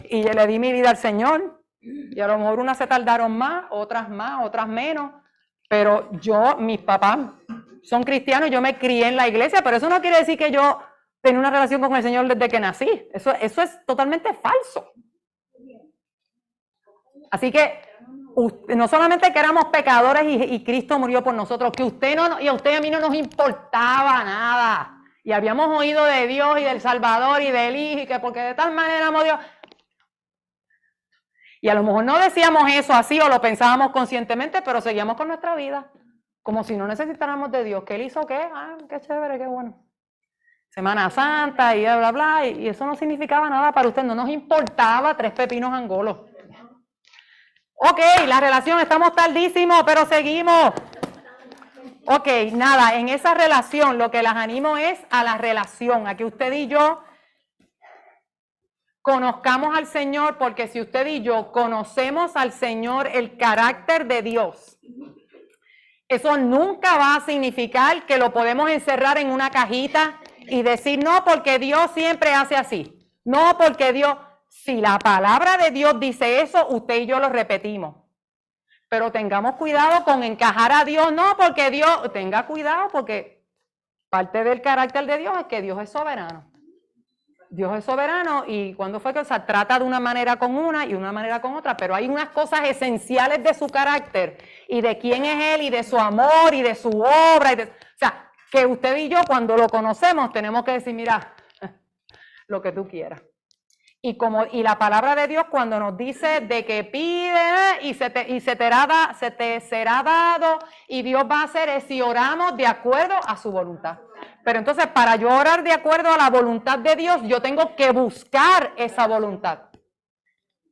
y le di mi vida al Señor. Y a lo mejor unas se tardaron más, otras menos. Pero mis papás son cristianos, yo me crié en la iglesia, pero eso no quiere decir que yo tenía una relación con el Señor desde que nací. Eso es totalmente falso. Así que no solamente que éramos pecadores y Cristo murió por nosotros, que a usted y a mí no nos importaba nada. Y habíamos oído de Dios y del Salvador y del Hijo, y que porque de tal manera amó Dios. Y a lo mejor no decíamos eso así o lo pensábamos conscientemente, pero seguíamos con nuestra vida, como si no necesitáramos de Dios. ¿Qué Él hizo qué? Qué chévere, qué bueno. Semana Santa y bla, bla, y eso no significaba nada para usted, no nos importaba 3 pepinos angolos. Ok, la relación, estamos tardísimos, pero seguimos. Ok, nada, en esa relación lo que las animo es a la relación, a que usted y yo conozcamos al Señor, porque si usted y yo conocemos al Señor, el carácter de Dios, eso nunca va a significar que lo podemos encerrar en una cajita y decir, no, porque Dios siempre hace así. No, porque Dios, si la palabra de Dios dice eso, usted y yo lo repetimos. Pero tengamos cuidado con encajar a Dios, no, porque Dios, tenga cuidado, porque parte del carácter de Dios es que Dios es soberano. Dios es soberano y cuando fue que trata de una manera con una y una manera con otra, pero hay unas cosas esenciales de su carácter y de quién es Él y de su amor y de su obra. O sea, que usted y yo cuando lo conocemos tenemos que decir, mira, lo que tú quieras. Y la palabra de Dios cuando nos dice de que pide y se te será dado y Dios va a hacer es si oramos de acuerdo a su voluntad. Pero entonces, para yo orar de acuerdo a la voluntad de Dios, yo tengo que buscar esa voluntad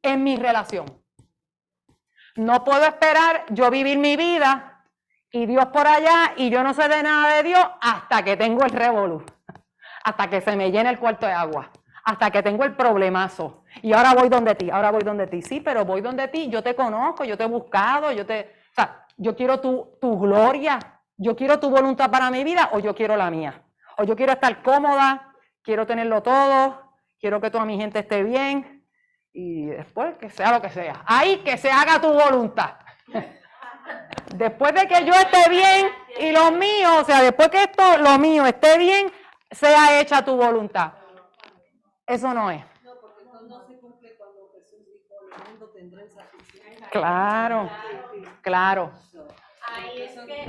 en mi relación. No puedo esperar yo vivir mi vida y Dios por allá y yo no sé de nada de Dios hasta que tengo el revolú, hasta que se me llene el cuarto de agua, hasta que tengo el problemazo. Y ahora voy donde ti, ahora voy donde ti. Sí, pero voy donde ti, yo te conozco, yo te he buscado, yo quiero tu gloria, yo quiero tu voluntad para mi vida o yo quiero la mía. O yo quiero estar cómoda, quiero tenerlo todo, quiero que toda mi gente esté bien y después que sea lo que sea. Ahí que se haga tu voluntad. Después de que yo esté bien y lo mío, o sea, después que lo mío esté bien, sea hecha tu voluntad. Eso no es. No, porque no se cumple cuando Jesús dijo, el mundo tendrá insatisfacción. Claro, claro. Ahí es que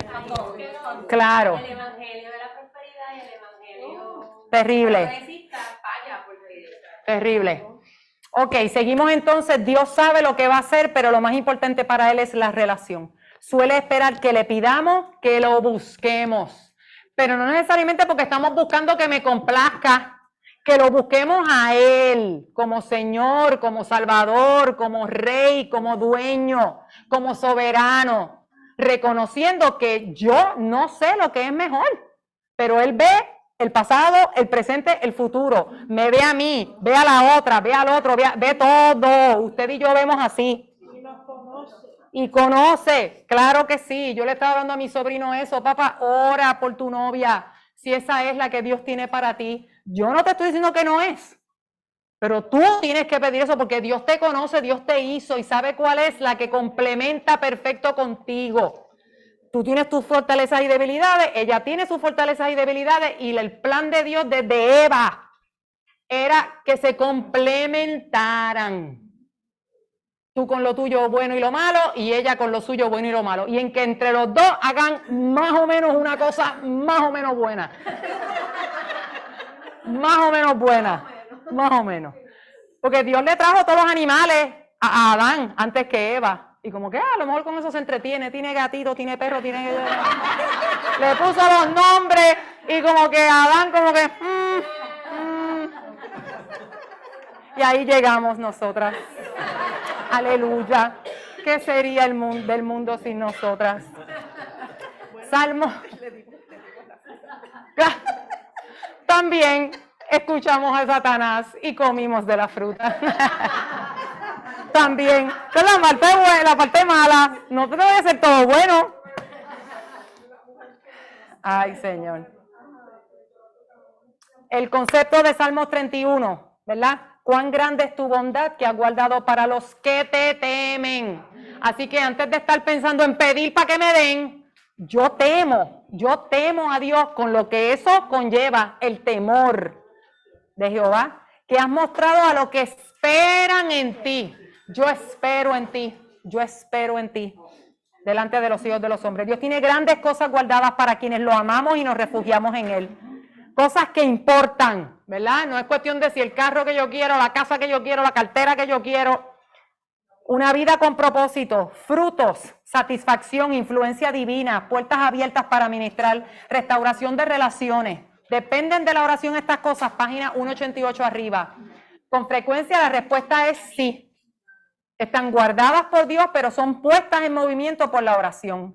Claro. el evangelio de la prosperidad y el evangelio Terrible. progresista falla porque Terrible. Ok, seguimos entonces. Dios sabe lo que va a hacer, pero lo más importante para Él es la relación. Suele esperar que le pidamos, que lo busquemos, pero no necesariamente porque estamos buscando que me complazca, que lo busquemos a Él como Señor, como Salvador, como Rey, como Dueño, como Soberano, reconociendo que yo no sé lo que es mejor, pero Él ve el pasado, el presente, el futuro. Me ve a mí, ve a la otra, ve al otro, ve todo. Usted y yo vemos así. Y conoce, claro que sí. Yo le estaba dando a mi sobrino eso. Papá, ora por tu novia, si esa es la que Dios tiene para ti. Yo no te estoy diciendo que no es, pero tú tienes que pedir eso porque Dios te conoce, Dios te hizo y sabe cuál es la que complementa perfecto contigo. Tú tienes tus fortalezas y debilidades, ella tiene sus fortalezas y debilidades y el plan de Dios desde Eva era que se complementaran. Tú con lo tuyo bueno y lo malo y ella con lo suyo bueno y lo malo. Y en que entre los dos hagan más o menos una cosa más o menos buena. Más o menos buena. Más o menos. Porque Dios le trajo todos los animales a Adán antes que Eva. Y como que a lo mejor con eso se entretiene. Tiene gatito, tiene perro, tiene... Le puso los nombres y como que Adán como que... Y ahí llegamos nosotras. Aleluya. ¿Qué sería el mundo del mundo sin nosotras? Salmo. También escuchamos a Satanás y comimos de la fruta. También. Esa es la parte buena, la parte mala. No debe ser todo bueno. Ay, Señor. El concepto de Salmos 31, ¿verdad? Cuán grande es tu bondad que has guardado para los que te temen. Así que antes de estar pensando en pedir para que me den, yo temo a Dios con lo que eso conlleva, el temor de Jehová, que has mostrado a los que esperan en ti. Yo espero en ti, yo espero en ti, delante de los hijos de los hombres. Dios tiene grandes cosas guardadas para quienes lo amamos y nos refugiamos en Él. Cosas que importan, ¿verdad? No es cuestión de si el carro que yo quiero, la casa que yo quiero, la cartera que yo quiero. Una vida con propósito, frutos, satisfacción, influencia divina, puertas abiertas para ministrar, restauración de relaciones. Dependen de la oración estas cosas, página 188 arriba. Con frecuencia la respuesta es sí. Están guardadas por Dios, pero son puestas en movimiento por la oración.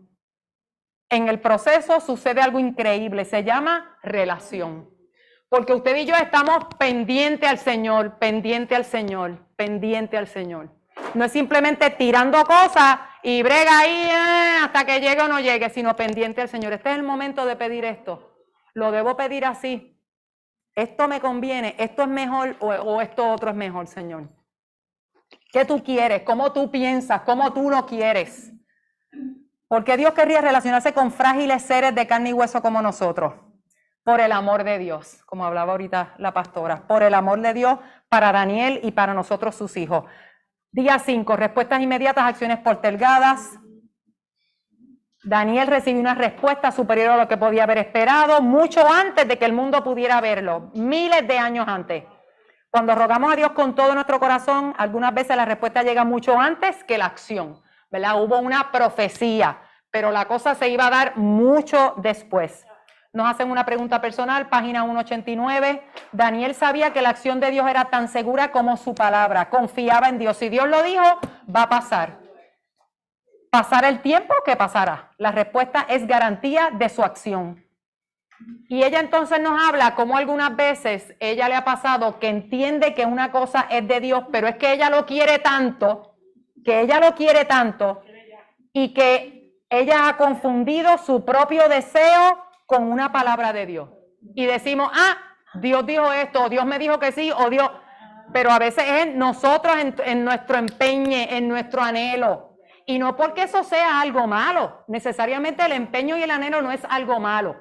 En el proceso sucede algo increíble, se llama relación. Porque usted y yo estamos pendientes al Señor, pendiente al Señor, pendiente al Señor. No es simplemente tirando cosas y brega ahí hasta que llegue o no llegue, sino pendiente al Señor. Este es el momento de pedir esto. Lo debo pedir así. Esto me conviene, esto es mejor o esto otro es mejor, Señor. ¿Qué tú quieres? ¿Cómo tú piensas? ¿Cómo tú lo quieres? Porque Dios querría relacionarse con frágiles seres de carne y hueso como nosotros. Por el amor de Dios, como hablaba ahorita la pastora. Por el amor de Dios para Daniel y para nosotros sus hijos. Día 5, respuestas inmediatas, acciones postergadas. Daniel recibió una respuesta superior a lo que podía haber esperado, mucho antes de que el mundo pudiera verlo, miles de años antes. Cuando rogamos a Dios con todo nuestro corazón, algunas veces la respuesta llega mucho antes que la acción, ¿verdad? Hubo una profecía, pero la cosa se iba a dar mucho después. nos hacen una pregunta personal, página 189. Daniel sabía que la acción de Dios era tan segura como su palabra. Confiaba en Dios. Si Dios lo dijo, va a pasar. ¿Pasará el tiempo? ¿Qué pasará? La respuesta es garantía de su acción. Y ella entonces nos habla como algunas veces ella le ha pasado que entiende que una cosa es de Dios, pero es que ella lo quiere tanto, y que ella ha confundido su propio deseo con una palabra de Dios. Y decimos, Dios dijo esto, o Dios me dijo que sí, o Dios... Pero a veces es nosotros en nuestro empeño, en nuestro anhelo. Y no porque eso sea algo malo. Necesariamente el empeño y el anhelo no es algo malo.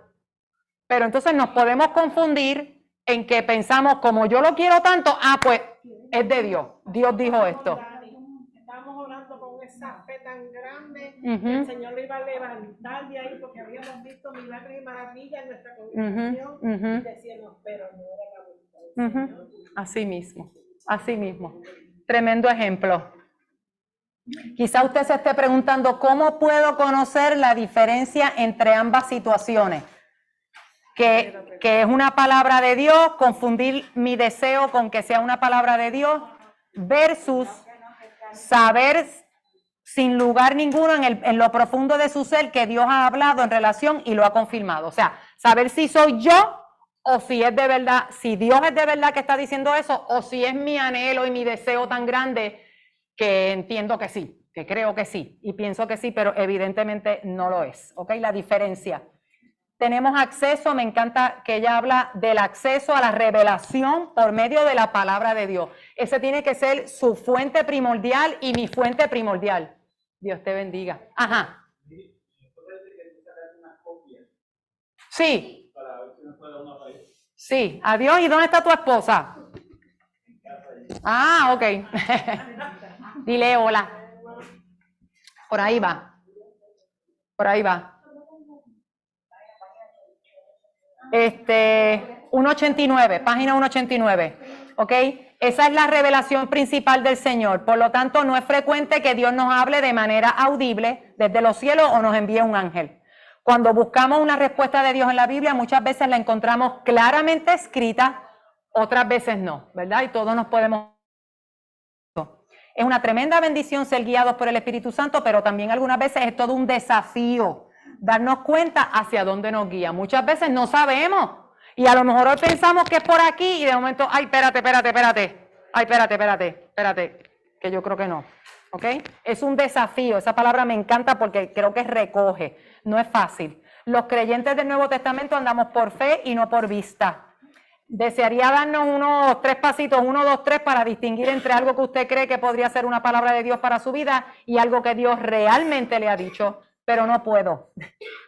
Pero entonces nos podemos confundir en que pensamos, como yo lo quiero tanto, pues es de Dios. Dios dijo esto. Estábamos orando con esa fe tan grande que el Señor lo iba a levantar de ahí porque habíamos visto milagros y maravillas en nuestra congregación y decíamos, pero no era la voluntad del Señor. Así mismo. Tremendo ejemplo. Quizá usted se esté preguntando, ¿cómo puedo conocer la diferencia entre ambas situaciones? Que es una palabra de Dios, confundir mi deseo con que sea una palabra de Dios, versus saber sin lugar ninguno en lo profundo de su ser que Dios ha hablado en relación y lo ha confirmado. O sea, saber si soy yo o si es de verdad, si Dios es de verdad que está diciendo eso, o si es mi anhelo y mi deseo tan grande que entiendo que sí, que creo que sí y pienso que sí, pero evidentemente no lo es. ¿Ok? La diferencia. Tenemos acceso, me encanta que ella habla del acceso a la revelación por medio de la palabra de Dios. Ese tiene que ser su fuente primordial y mi fuente primordial. Dios te bendiga. Ajá. Sí. Sí. Adiós. ¿Y dónde está tu esposa? Ok. Dile hola. Por ahí va. Por ahí va. 189, página 189, ¿ok? Esa es la revelación principal del Señor. Por lo tanto, no es frecuente que Dios nos hable de manera audible desde los cielos o nos envíe un ángel. Cuando buscamos una respuesta de Dios en la Biblia, muchas veces la encontramos claramente escrita, otras veces no, ¿verdad? Y todos nos podemos... Es una tremenda bendición ser guiados por el Espíritu Santo, pero también algunas veces es todo un desafío darnos cuenta hacia dónde nos guía. Muchas veces no sabemos y a lo mejor hoy pensamos que es por aquí y de momento, espérate, que yo creo que no, ¿ok? Es un desafío, esa palabra me encanta porque creo que recoge, no es fácil. Los creyentes del Nuevo Testamento andamos por fe y no por vista. Desearía darnos unos 3 pasitos, 1, 2, 3 para distinguir entre algo que usted cree que podría ser una palabra de Dios para su vida y algo que Dios realmente le ha dicho. Pero no puedo.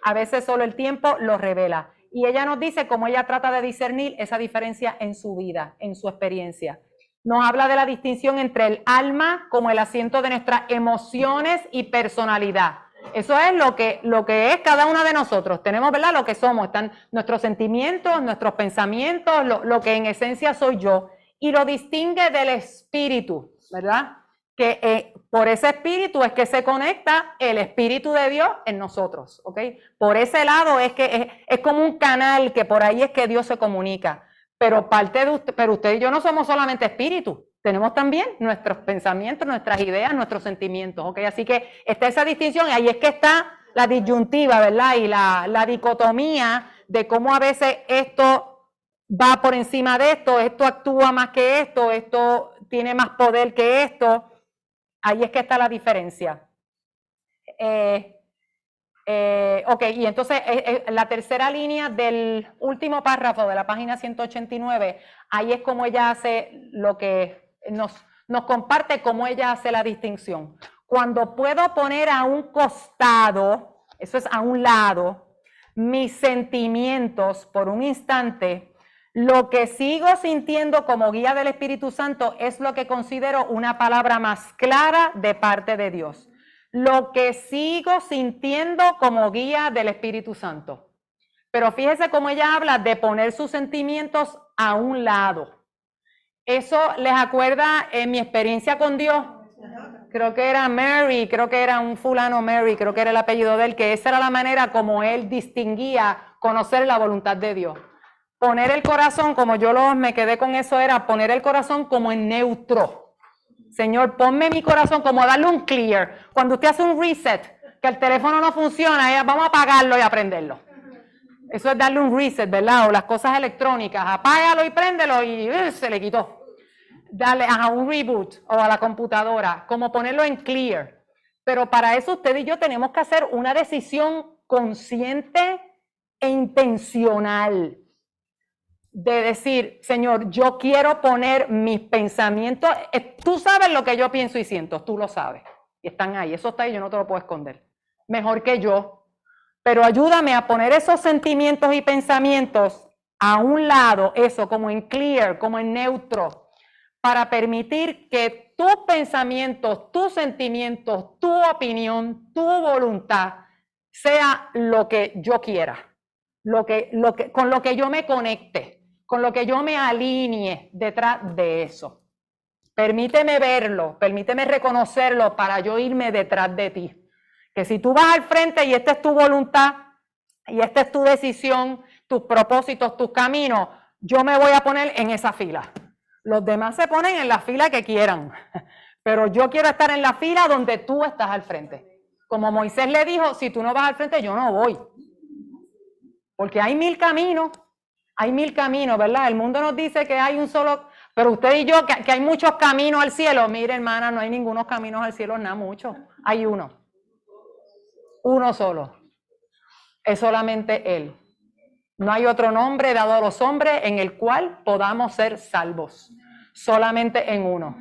A veces solo el tiempo lo revela. Y ella nos dice cómo ella trata de discernir esa diferencia en su vida, en su experiencia. Nos habla de la distinción entre el alma como el asiento de nuestras emociones y personalidad. Eso es lo que es cada una de nosotros. Tenemos, ¿verdad?, lo que somos. Están nuestros sentimientos, nuestros pensamientos, lo que en esencia soy yo. Y lo distingue del espíritu, ¿verdad? Que por ese espíritu es que se conecta el Espíritu de Dios en nosotros, ¿ok? Por ese lado es que es como un canal que por ahí es que Dios se comunica. Pero usted y yo no somos solamente espíritu, tenemos también nuestros pensamientos, nuestras ideas, nuestros sentimientos, ¿ok? Así que está esa distinción y ahí es que está la disyuntiva, ¿verdad? Y la dicotomía de cómo a veces esto va por encima de esto actúa más que esto tiene más poder que esto. Ahí es que está la diferencia. Ok, y entonces la tercera línea del último párrafo de la página 189, ahí es como ella hace lo que nos comparte, cómo ella hace la distinción. Cuando puedo poner a un costado, eso es a un lado, mis sentimientos por un instante, lo que sigo sintiendo como guía del Espíritu Santo es lo que considero una palabra más clara de parte de Dios. Lo que sigo sintiendo como guía del Espíritu Santo. Pero fíjese cómo ella habla de poner sus sentimientos a un lado. Eso les acuerda en mi experiencia con Dios. Creo que era Mary, creo que era un fulano Mary, creo que era el apellido de él, que esa era la manera como él distinguía conocer la voluntad de Dios. Poner el corazón, como me quedé con eso, era poner el corazón como en neutro. Señor, ponme mi corazón como darle un clear. Cuando usted hace un reset, que el teléfono no funciona, vamos a apagarlo y a prenderlo. Eso es darle un reset, ¿verdad? O las cosas electrónicas, apágalo y préndelo y se le quitó. Darle a un reboot o a la computadora, como ponerlo en clear. Pero para eso usted y yo tenemos que hacer una decisión consciente e intencional de decir, Señor, yo quiero poner mis pensamientos, tú sabes lo que yo pienso y siento, tú lo sabes, y están ahí, eso está ahí, yo no te lo puedo esconder, mejor que yo, pero ayúdame a poner esos sentimientos y pensamientos a un lado, eso como en clear, como en neutro, para permitir que tus pensamientos, tus sentimientos, tu opinión, tu voluntad sea lo que yo quiera, con lo que yo me conecte, con lo que yo me alinee detrás de eso. Permíteme verlo, permíteme reconocerlo para yo irme detrás de ti. Que si tú vas al frente y esta es tu voluntad y esta es tu decisión, tus propósitos, tus caminos, yo me voy a poner en esa fila. Los demás se ponen en la fila que quieran, pero yo quiero estar en la fila donde tú estás al frente. Como Moisés le dijo, si tú no vas al frente, yo no voy. Porque hay 1000 caminos, ¿verdad? El mundo nos dice que hay un solo, pero usted y yo, que hay muchos caminos al cielo. Mire, hermana, no hay ningunos caminos al cielo, nada mucho. Hay uno solo. Es solamente Él. No hay otro nombre dado a los hombres en el cual podamos ser salvos. Solamente en uno.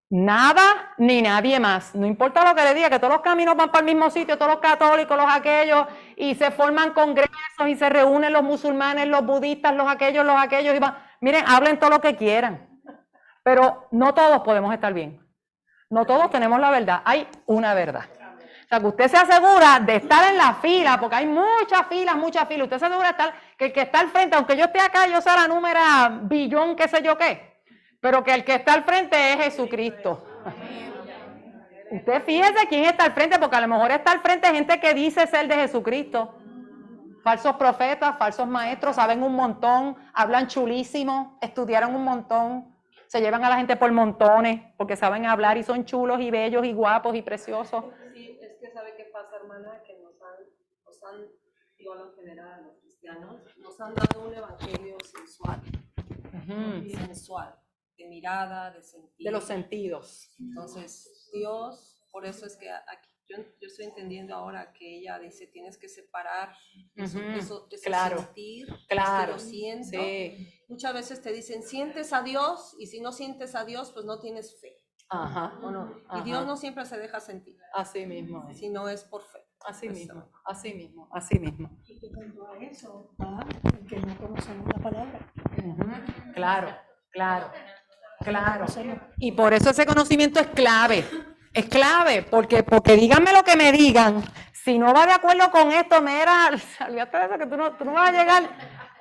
Nada ni nadie más. No importa lo que le diga, que todos los caminos van para el mismo sitio, todos los católicos, los aquellos, y se forman congresos y se reúnen los musulmanes, los budistas, los aquellos, y van. Miren, hablen todo lo que quieran. Pero no todos podemos estar bien. No todos tenemos la verdad. Hay una verdad. O sea, que usted se asegura de estar en la fila, porque hay muchas filas. Usted se asegura de estar, que el que está al frente, aunque yo esté acá, yo sea la número billón, qué sé yo qué, pero que el que está al frente es Jesucristo. Usted fíjese quién está al frente, porque a lo mejor está al frente gente que dice ser de Jesucristo. Falsos profetas, falsos maestros, saben un montón, hablan chulísimo, estudiaron un montón, se llevan a la gente por montones, porque saben hablar y son chulos y bellos y guapos y preciosos. Sí, es que ¿sabe qué pasa, hermana? Que nos han, digo a lo general, a los cristianos, nos han dado un evangelio sensual, sensual, de mirada, de sentir. De los sentidos. Entonces, Dios, por eso es que aquí yo estoy entendiendo ahora que ella dice, tienes que separar eso claro, sentir, claro, que lo siento. Sí. Muchas veces te dicen, sientes a Dios, y si no sientes a Dios, pues no tienes fe. Ajá. ¿O no? Ajá. Y Dios no siempre se deja sentir. Así mismo es. Si no es por fe. Así Pues, mismo, así mismo, así mismo. Y que junto a eso va el que no conocemos la palabra. Claro, claro, claro. Y por eso ese conocimiento es clave. Es clave, porque díganme lo que me digan, si no va de acuerdo con esto, mira, olvídate de eso, que tú no vas a llegar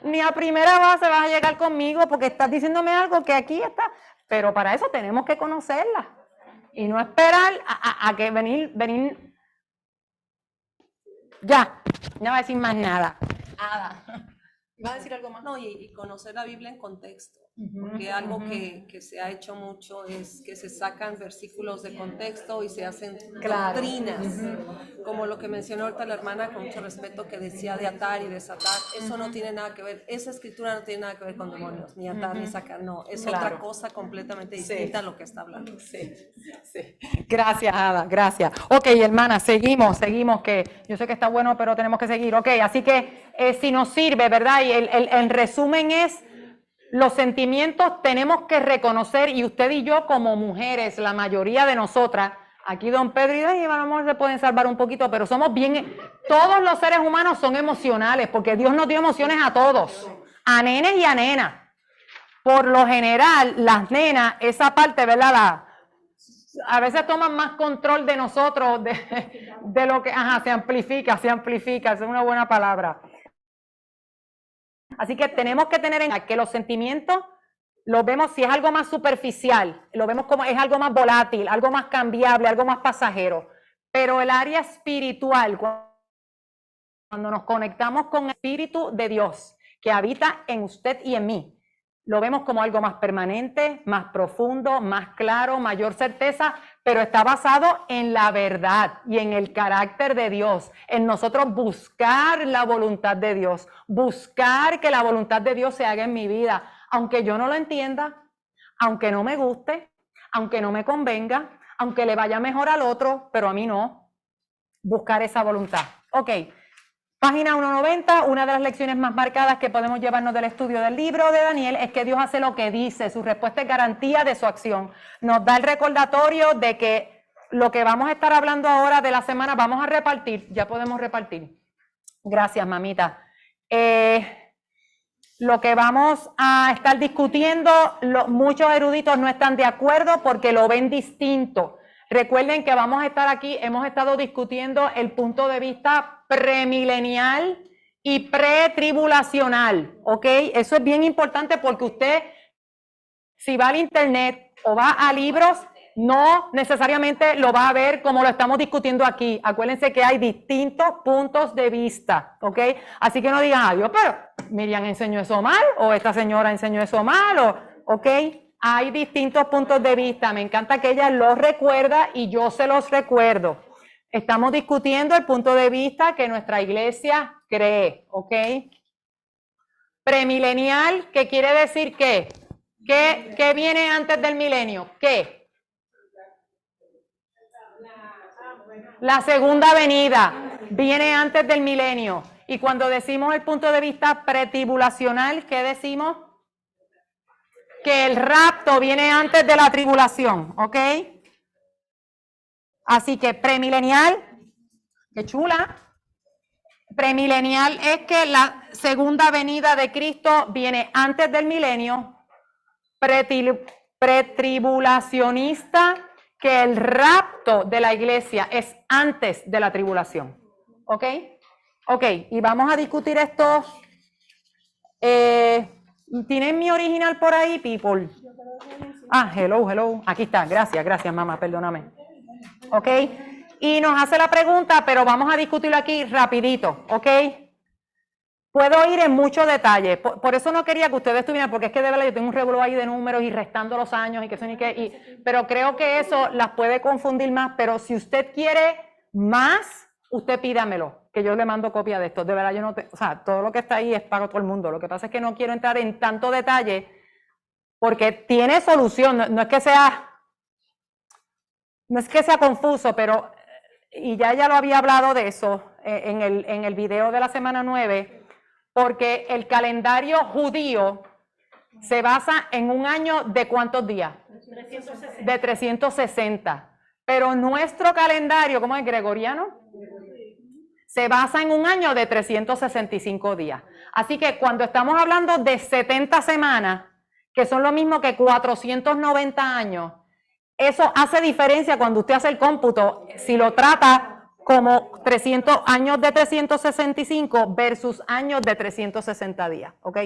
ni a primera base, vas a llegar conmigo, porque estás diciéndome algo que aquí está. Pero para eso tenemos que conocerla y no esperar a que venir. Ya, no va a decir más nada. ¿Va a decir algo más? No, y conocer la Biblia en contexto, porque algo que se ha hecho mucho es que se sacan versículos de contexto y se hacen doctrinas, como lo que mencionó ahorita la hermana con mucho respeto, que decía de atar y desatar. Eso no tiene nada que ver, esa escritura no tiene nada que ver con demonios, ni atar ni sacar, no, es otra cosa completamente distinta a lo que está hablando. Sí. Gracias, Ada, gracias. Ok, hermana, seguimos, que yo sé que está bueno, pero tenemos que seguir. Ok, así que si nos sirve, ¿verdad? Y el resumen es, los sentimientos tenemos que reconocer, y usted y yo como mujeres, la mayoría de nosotras, aquí don Pedro y Dani, a lo mejor se pueden salvar un poquito, pero somos bien, todos los seres humanos son emocionales, porque Dios nos dio emociones a todos, a nenes y a nenas. Por lo general, las nenas, esa parte, ¿verdad? A veces toman más control de nosotros, de lo que, se amplifica, esa es una buena palabra. Así que tenemos que tener en cuenta que los sentimientos los vemos, si es algo más superficial, lo vemos como es algo más volátil, algo más cambiable, algo más pasajero. Pero el área espiritual, Cuando nos conectamos con el Espíritu de Dios que habita en usted y en mí, lo vemos como algo más permanente, más profundo, más claro, mayor certeza, pero está basado en la verdad y en el carácter de Dios, en nosotros buscar la voluntad de Dios, buscar que la voluntad de Dios se haga en mi vida, aunque yo no lo entienda, aunque no me guste, aunque no me convenga, aunque le vaya mejor al otro, pero a mí no. Buscar esa voluntad. Ok. Página 190, una de las lecciones más marcadas que podemos llevarnos del estudio del libro de Daniel es que Dios hace lo que dice, su respuesta es garantía de su acción. Nos da el recordatorio de que lo que vamos a estar hablando ahora de la semana, vamos a repartir, ya podemos repartir. Gracias, mamita. Lo que vamos a estar discutiendo, muchos eruditos no están de acuerdo porque lo ven distinto. Recuerden que vamos a estar aquí, hemos estado discutiendo el punto de vista premilenial y pretribulacional, ¿ok? Eso es bien importante porque usted, si va al internet o va a libros, no necesariamente lo va a ver como lo estamos discutiendo aquí. Acuérdense que hay distintos puntos de vista, ¿ok? Así que no digan, ay, Dios, pero Miriam enseñó eso mal, o esta señora enseñó eso mal, ¿ok? Hay distintos puntos de vista. Me encanta que ella los recuerda y yo se los recuerdo. Estamos discutiendo el punto de vista que nuestra iglesia cree, ¿ok? Premilenial, ¿qué quiere decir qué? ¿Qué viene antes del milenio? ¿Qué? La segunda venida viene antes del milenio. Y cuando decimos el punto de vista pretribulacional, ¿qué decimos? Que el rapto viene antes de la tribulación, ¿ok? Así que premilenial, qué chula. Premilenial es que la segunda venida de Cristo viene antes del milenio. Pretribulacionista, que el rapto de la iglesia es antes de la tribulación, ¿ok? Ok, y vamos a discutir esto. ¿Tienen mi original por ahí, people? Ah, hello. Aquí está. Gracias, mamá, perdóname. Ok, y nos hace la pregunta, pero vamos a discutirlo aquí rapidito, ¿ok? Puedo ir en muchos detalles, por eso no quería que ustedes estuvieran, porque es que de verdad yo tengo un revuelo ahí de números y restando los años y que son pero creo que eso las puede confundir más, pero si usted quiere más, usted pídamelo, que yo le mando copia de esto. De verdad yo no, o sea, todo lo que está ahí es para todo el mundo. Lo que pasa es que no quiero entrar en tanto detalle porque tiene solución, no es que sea confuso, pero, y ya ella lo había hablado de eso en el video de la semana 9, porque el calendario judío se basa en un año de ¿cuántos días? 360. De 360. Pero nuestro calendario, ¿cómo es? Gregoriano, se basa en un año de 365 días. Así que cuando estamos hablando de 70 semanas, que son lo mismo que 490 años, eso hace diferencia cuando usted hace el cómputo, si lo trata como 300 años de 365 versus años de 360 días, ¿ok?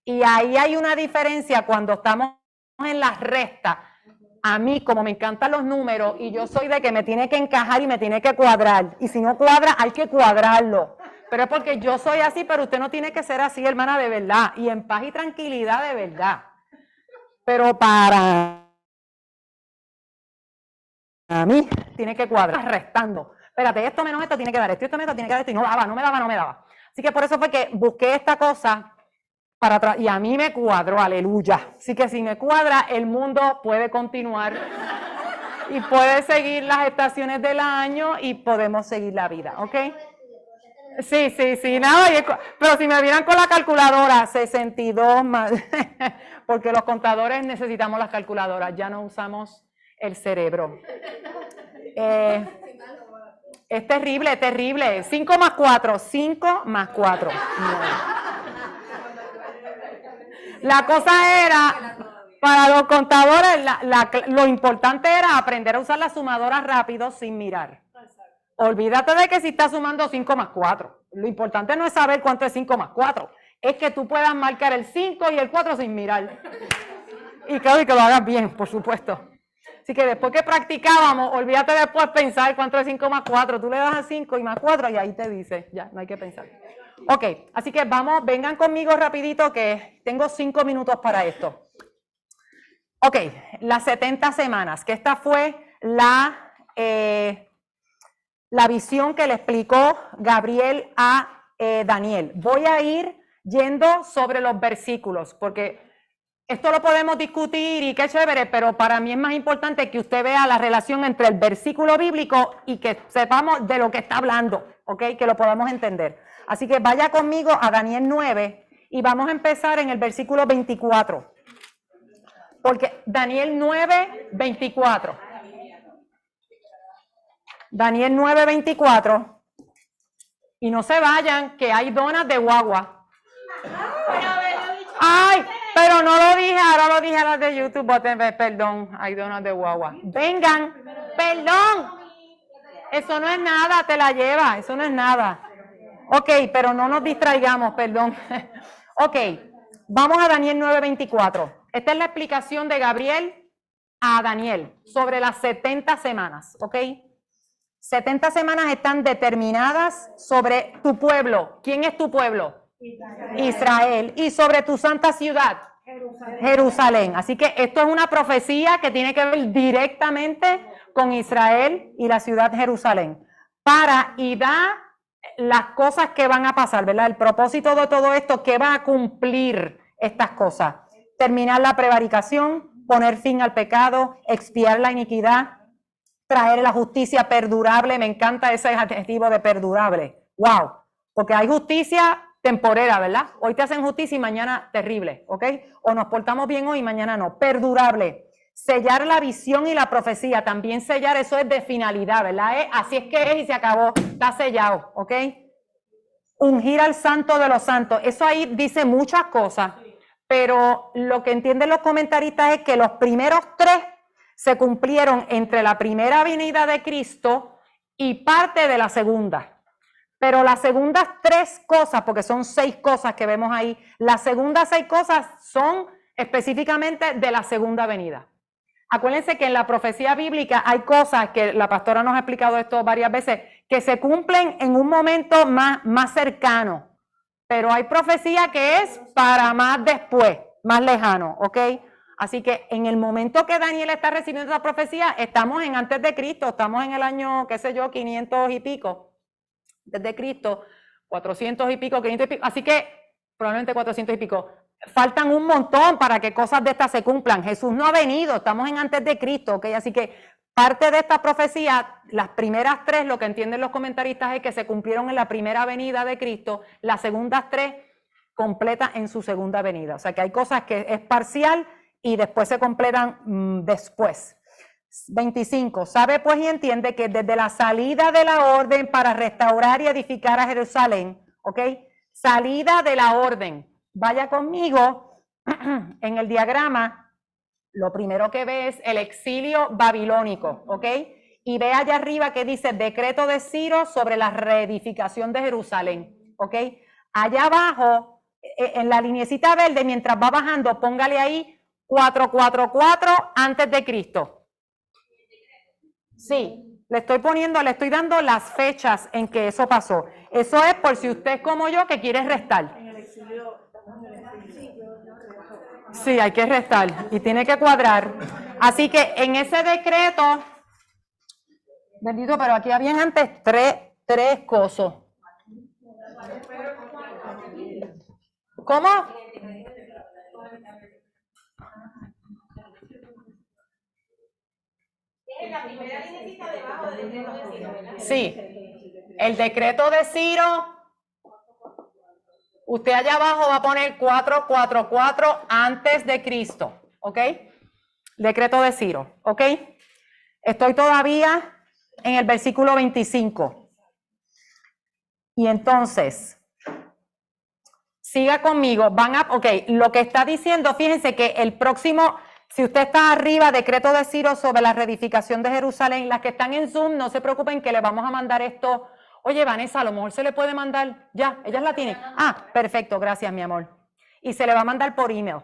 Y ahí hay una diferencia cuando estamos en las restas. A mí, como me encantan los números, y yo soy de que me tiene que encajar y me tiene que cuadrar, y si no cuadra, hay que cuadrarlo. Pero es porque yo soy así, pero usted no tiene que ser así, hermana, de verdad, y en paz y tranquilidad de verdad. Pero para mí, tiene que cuadrar restando. Espérate, esto menos esto tiene que dar esto, esto menos esto tiene que dar esto, y no me daba. Así que por eso fue que busqué esta cosa para atrás, y a mí me cuadró, aleluya. Así que si me cuadra, el mundo puede continuar y puede seguir las estaciones del año y podemos seguir la vida, ¿ok? Sí, nada, pero si me vieran con la calculadora, 62 más, porque los contadores necesitamos las calculadoras, ya no usamos el cerebro. Es terrible. 5 más 4, 5 más 4. La cosa era, para los contadores, lo importante era aprender a usar la sumadora rápido sin mirar. Olvídate de que si estás sumando 5 más 4. Lo importante no es saber cuánto es 5 más 4. Es que tú puedas marcar el 5 y el 4 sin mirar. Y claro, y que lo hagas bien, por supuesto. Así que después que practicábamos, olvídate después pensar cuánto es 5 más 4. Tú le das a 5 y más 4 y ahí te dice, ya, no hay que pensar. Ok, así que vamos, vengan conmigo rapidito que tengo 5 minutos para esto. Ok, las 70 semanas, que esta fue la visión que le explicó Gabriel a Daniel. Voy a ir yendo sobre los versículos, porque esto lo podemos discutir y qué chévere, pero para mí es más importante que usted vea la relación entre el versículo bíblico y que sepamos de lo que está hablando, ¿ok? Que lo podamos entender. Así que vaya conmigo a Daniel 9 y vamos a empezar en el versículo 24. Porque Daniel 9, 24. Daniel 9, 24. Y no se vayan, que hay donas de guagua. Ay, pero no lo dije, ahora lo dije a las de YouTube, perdón, hay donas de guagua. Vengan, perdón. Eso no es nada, te la lleva, eso no es nada. Ok, pero no nos distraigamos, perdón. Ok, vamos a Daniel 9, 24. Esta es la explicación de Gabriel a Daniel sobre las 70 semanas, ¿ok? 70 semanas están determinadas sobre tu pueblo. ¿Quién es tu pueblo? Israel. Y sobre tu santa ciudad, Jerusalén. Así que esto es una profecía que tiene que ver directamente con Israel y la ciudad Jerusalén. Y da las cosas que van a pasar, ¿verdad? El propósito de todo esto, que va a cumplir estas cosas. Terminar la prevaricación, poner fin al pecado, expiar la iniquidad, traer la justicia perdurable. Me encanta ese adjetivo de perdurable. ¡Wow! Porque hay justicia temporera, ¿verdad? Hoy te hacen justicia y mañana terrible, ¿ok? O nos portamos bien hoy y mañana no. Perdurable. Sellar la visión y la profecía. También sellar, eso es de finalidad, ¿verdad? Así es que es y se acabó. Está sellado, ¿ok? Ungir al santo de los santos. Eso ahí dice muchas cosas. Pero lo que entienden los comentaristas es que los primeros 3 se cumplieron entre la primera venida de Cristo y parte de la segunda. Pero las segundas 3 cosas, porque son 6 cosas que vemos ahí, las segundas 6 cosas son específicamente de la segunda venida. Acuérdense que en la profecía bíblica hay cosas que la pastora nos ha explicado esto varias veces, que se cumplen en un momento más cercano. Pero hay profecía que es para más después, más lejano, ¿ok? Así que en el momento que Daniel está recibiendo esa profecía, estamos en antes de Cristo, estamos en el año, qué sé yo, 500 y pico, antes de Cristo, 400 y pico, 500 y pico, así que probablemente 400 y pico. Faltan un montón para que cosas de estas se cumplan. Jesús no ha venido, estamos en antes de Cristo, ¿ok? Así que parte de esta profecía, las primeras 3, lo que entienden los comentaristas es que se cumplieron en la primera venida de Cristo, las segundas 3 completas en su segunda venida. O sea que hay cosas que es parcial y después se completan después. 25. Sabe pues y entiende que desde la salida de la orden para restaurar y edificar a Jerusalén, ¿ok? Salida de la orden. Vaya conmigo en el diagrama. Lo primero que ve es el exilio babilónico, ¿ok? Y ve allá arriba que dice decreto de Ciro sobre la reedificación de Jerusalén, ¿ok? Allá abajo, en la lineecita verde, mientras va bajando, póngale ahí 444 antes de Cristo. Sí, le estoy dando las fechas en que eso pasó. Eso es por si usted es como yo que quiere restar. Sí, hay que restar y tiene que cuadrar. Así que en ese decreto, bendito, pero aquí habían antes tres cosas. ¿Cómo? La primera linecita debajo del decreto de Ciro, ¿verdad? Sí, el decreto de Ciro. Usted allá abajo va a poner 444 antes de Cristo, ¿ok? Decreto de Ciro, ¿ok? Estoy todavía en el versículo 25. Y entonces, siga conmigo. Ok, lo que está diciendo, fíjense que el próximo, si usted está arriba, decreto de Ciro sobre la reedificación de Jerusalén, las que están en Zoom, no se preocupen que le vamos a mandar esto. Oye, Vanessa, a lo mejor se le puede mandar, ya, ellas la tienen. Ah, perfecto, gracias, mi amor. Y se le va a mandar por email.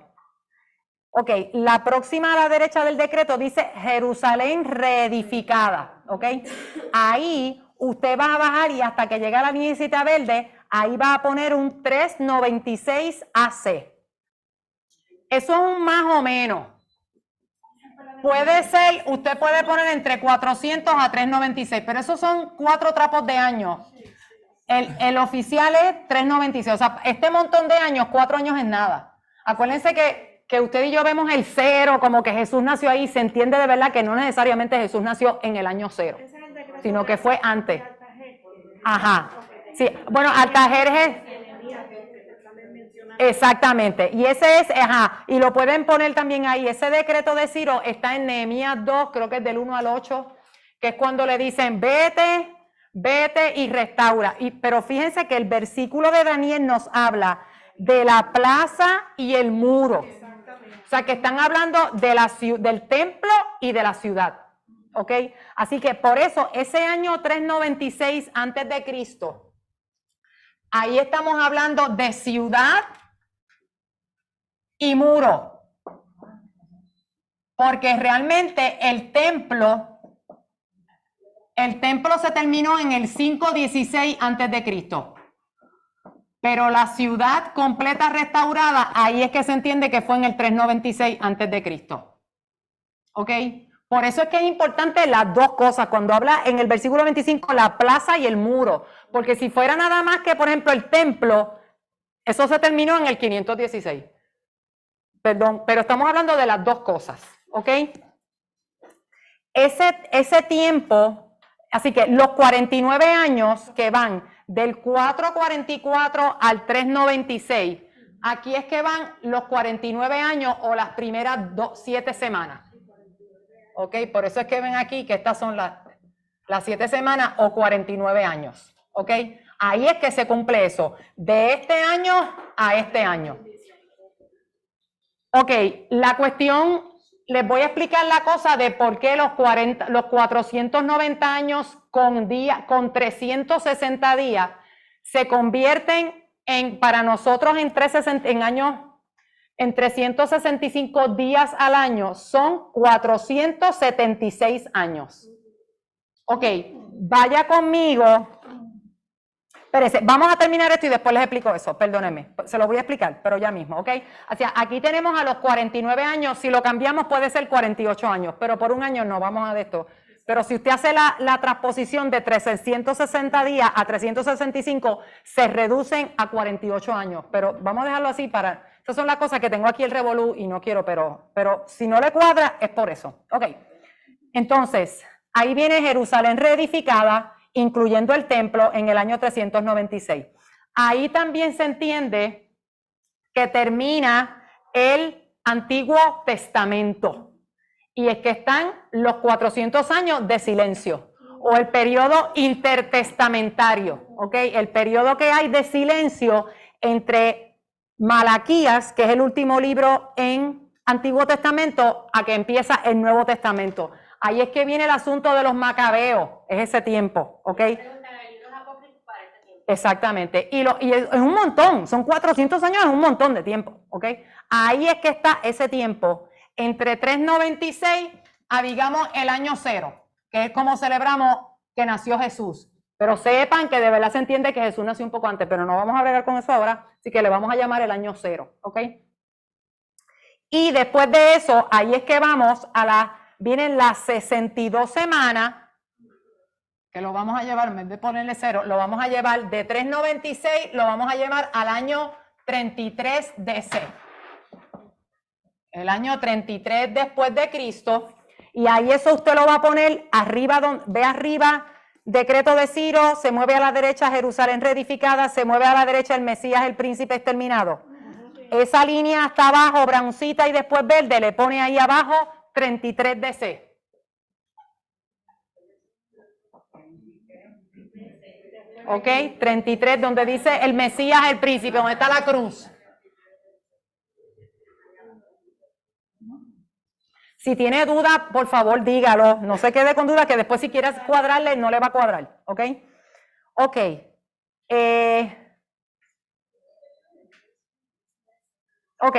Ok, la próxima a la derecha del decreto dice Jerusalén reedificada, ok. Ahí usted va a bajar y hasta que llegue a la lineecita verde, ahí va a poner un 396 AC. Eso es un más o menos. Puede ser, usted puede poner entre 400 a 396, pero esos son 4 trapos de años. El oficial es 396, o sea, este montón de años, 4 años es nada. Acuérdense que usted y yo vemos el 0, como que Jesús nació ahí, se entiende de verdad que no necesariamente Jesús nació en el año 0, sino que fue antes. Ajá. Sí, bueno, Artajerjes. Exactamente, y ese es, ajá, y lo pueden poner también ahí, ese decreto de Ciro está en Nehemías 2, creo que es del 1 al 8, que es cuando le dicen, vete y restaura, pero fíjense que el versículo de Daniel nos habla de la plaza y el muro, o sea que están hablando de del templo y de la ciudad, ¿ok? Así que por eso, ese año 396 antes de Cristo, ahí estamos hablando de ciudad y muro, porque realmente el templo se terminó en el 516 antes de Cristo, pero la ciudad completa restaurada, ahí es que se entiende que fue en el 396 antes de Cristo, ¿ok? Por eso es que es importante las dos cosas, cuando habla en el versículo 25, la plaza y el muro, porque si fuera nada más que, por ejemplo, el templo, eso se terminó en el 516. Perdón, pero estamos hablando de las dos cosas, ¿ok? Ese tiempo, así que los 49 años que van del 444 al 396, aquí es que van los 49 años o las primeras 7 semanas, ¿ok? Por eso es que ven aquí que estas son las 7 semanas o 49 años, ¿ok? Ahí es que se cumple eso, de este año a este año. Ok, la cuestión, les voy a explicar la cosa de por qué los 490 años con 360 días se convierten para nosotros en 365 días al año, son 476 años. Ok, vaya conmigo. Espérense, vamos a terminar esto y después les explico eso, perdónenme, se lo voy a explicar, pero ya mismo, ¿ok? O sea, aquí tenemos a los 49 años, si lo cambiamos puede ser 48 años, pero por un año no, vamos a de esto. Pero si usted hace la transposición de 360 días a 365, se reducen a 48 años, pero vamos a dejarlo así para... Estas son las cosas que tengo aquí el revolú y no quiero, pero si no le cuadra es por eso, ¿ok? Entonces, ahí viene Jerusalén reedificada, incluyendo el templo en el año 396. Ahí también se entiende que termina el Antiguo Testamento y es que están los 400 años de silencio o el periodo intertestamentario, ¿ok? El periodo que hay de silencio entre Malaquías, que es el último libro en Antiguo Testamento, a que empieza el Nuevo Testamento. Ahí es que viene el asunto de los macabeos, es ese tiempo, ¿ok? Exactamente, y es un montón, son 400 años, es un montón de tiempo, ¿ok? Ahí es que está ese tiempo, entre 396 a, digamos, el año 0, que es como celebramos que nació Jesús. Pero sepan que de verdad se entiende que Jesús nació un poco antes, pero no vamos a bregar con eso ahora, así que le vamos a llamar el año 0, ¿ok? Y después de eso, ahí es que vamos vienen las 62 semanas, que lo vamos a llevar, en vez de ponerle 0, lo vamos a llevar de 396, lo vamos a llevar al año 33 DC. El año 33 después de Cristo, y ahí eso usted lo va a poner arriba, ve arriba, decreto de Ciro, se mueve a la derecha Jerusalén reedificada, se mueve a la derecha el Mesías, el príncipe exterminado. Esa línea hasta abajo, broncita y después verde, le pone ahí abajo 33 DC. Ok, 33, donde dice el Mesías, el príncipe, donde está la cruz. Si tiene duda, por favor, dígalo. No se quede con duda, que después si quieres cuadrarle, no le va a cuadrar. ¿Ok? Ok. Ok.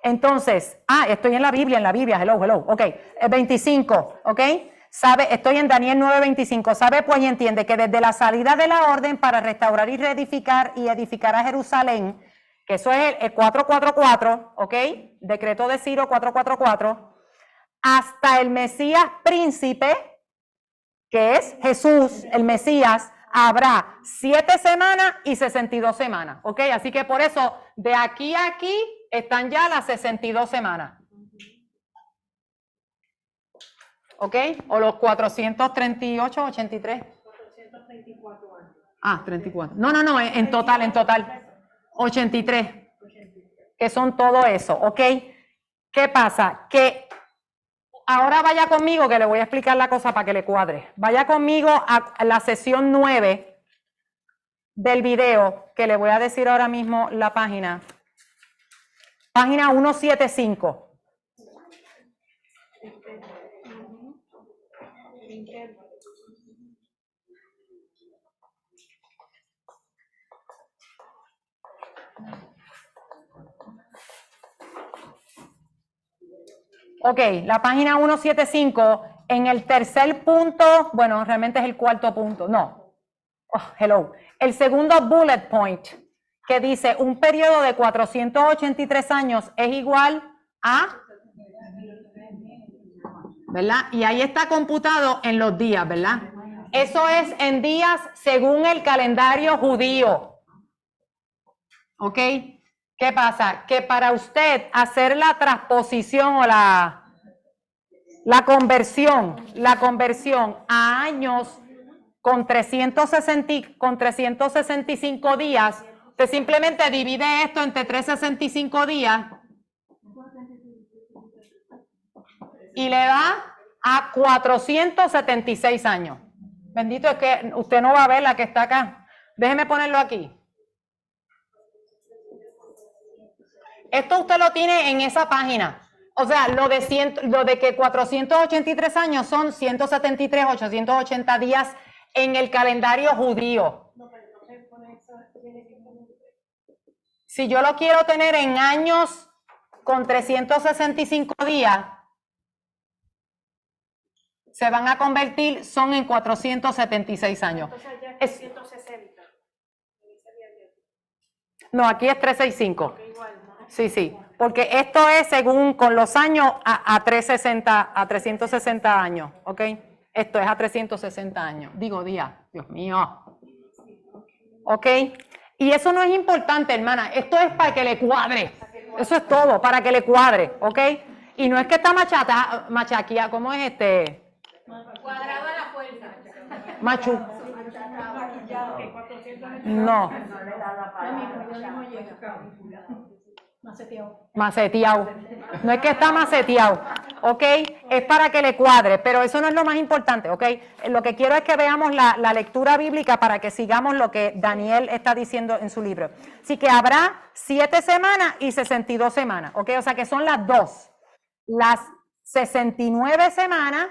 Entonces, estoy en la Biblia, hello, ok, 25, ok. Estoy en Daniel 9:25, sabe pues y entiende que desde la salida de la orden para restaurar y reedificar y edificar a Jerusalén, que eso es el 444, ok, decreto de Ciro 444, hasta el Mesías príncipe, que es Jesús, el Mesías, habrá 7 semanas y 62 semanas, ok, así que por eso de aquí a aquí están ya las 62 semanas. ¿Ok? O los 438, 83. 434 años. 34. No, en total. 83. Que son todo eso, ¿ok? ¿Qué pasa? Que ahora vaya conmigo, que le voy a explicar la cosa para que le cuadre. Vaya conmigo a la sesión 9 del video, que le voy a decir ahora mismo la página. Página 175. Ok, la página 175, en el tercer punto, bueno, realmente es el cuarto punto, no. El segundo bullet point, que dice, un periodo de 483 años es igual a, ¿verdad? Y ahí está computado en los días, ¿verdad? Eso es en días según el calendario judío. ¿Ok? ¿Qué pasa? Que para usted hacer la transposición o la conversión a años con 365 días, usted simplemente divide esto entre 365 días y le da a 476 años. Bendito es que usted no va a ver la que está acá. Déjeme ponerlo aquí. Esto usted lo tiene en esa página. O sea, lo de que 483 años son 173, 880 días en el calendario judío. Si yo lo quiero tener en años con 365 días, se van a convertir, son en 476 años. Entonces ya es 160. No, aquí es 365. Sí, porque esto es según con los años a 360 años, ¿ok? Esto es a 360 años. Digo días, Dios mío. ¿Ok? Y eso no es importante, hermana. Esto es para que le cuadre. Eso es todo, para que le cuadre, ¿ok? Y no es que está machaquía, ¿cómo es este? Cuadrado a la fuerza. Machu. No. Maceteado. No es que está maceteado, ¿ok? Es para que le cuadre, pero eso no es lo más importante, ¿ok? Lo que quiero es que veamos la lectura bíblica para que sigamos lo que Daniel está diciendo en su libro. Así que habrá 7 semanas y 62 semanas, ¿ok? O sea que son las dos. Las 69 semanas.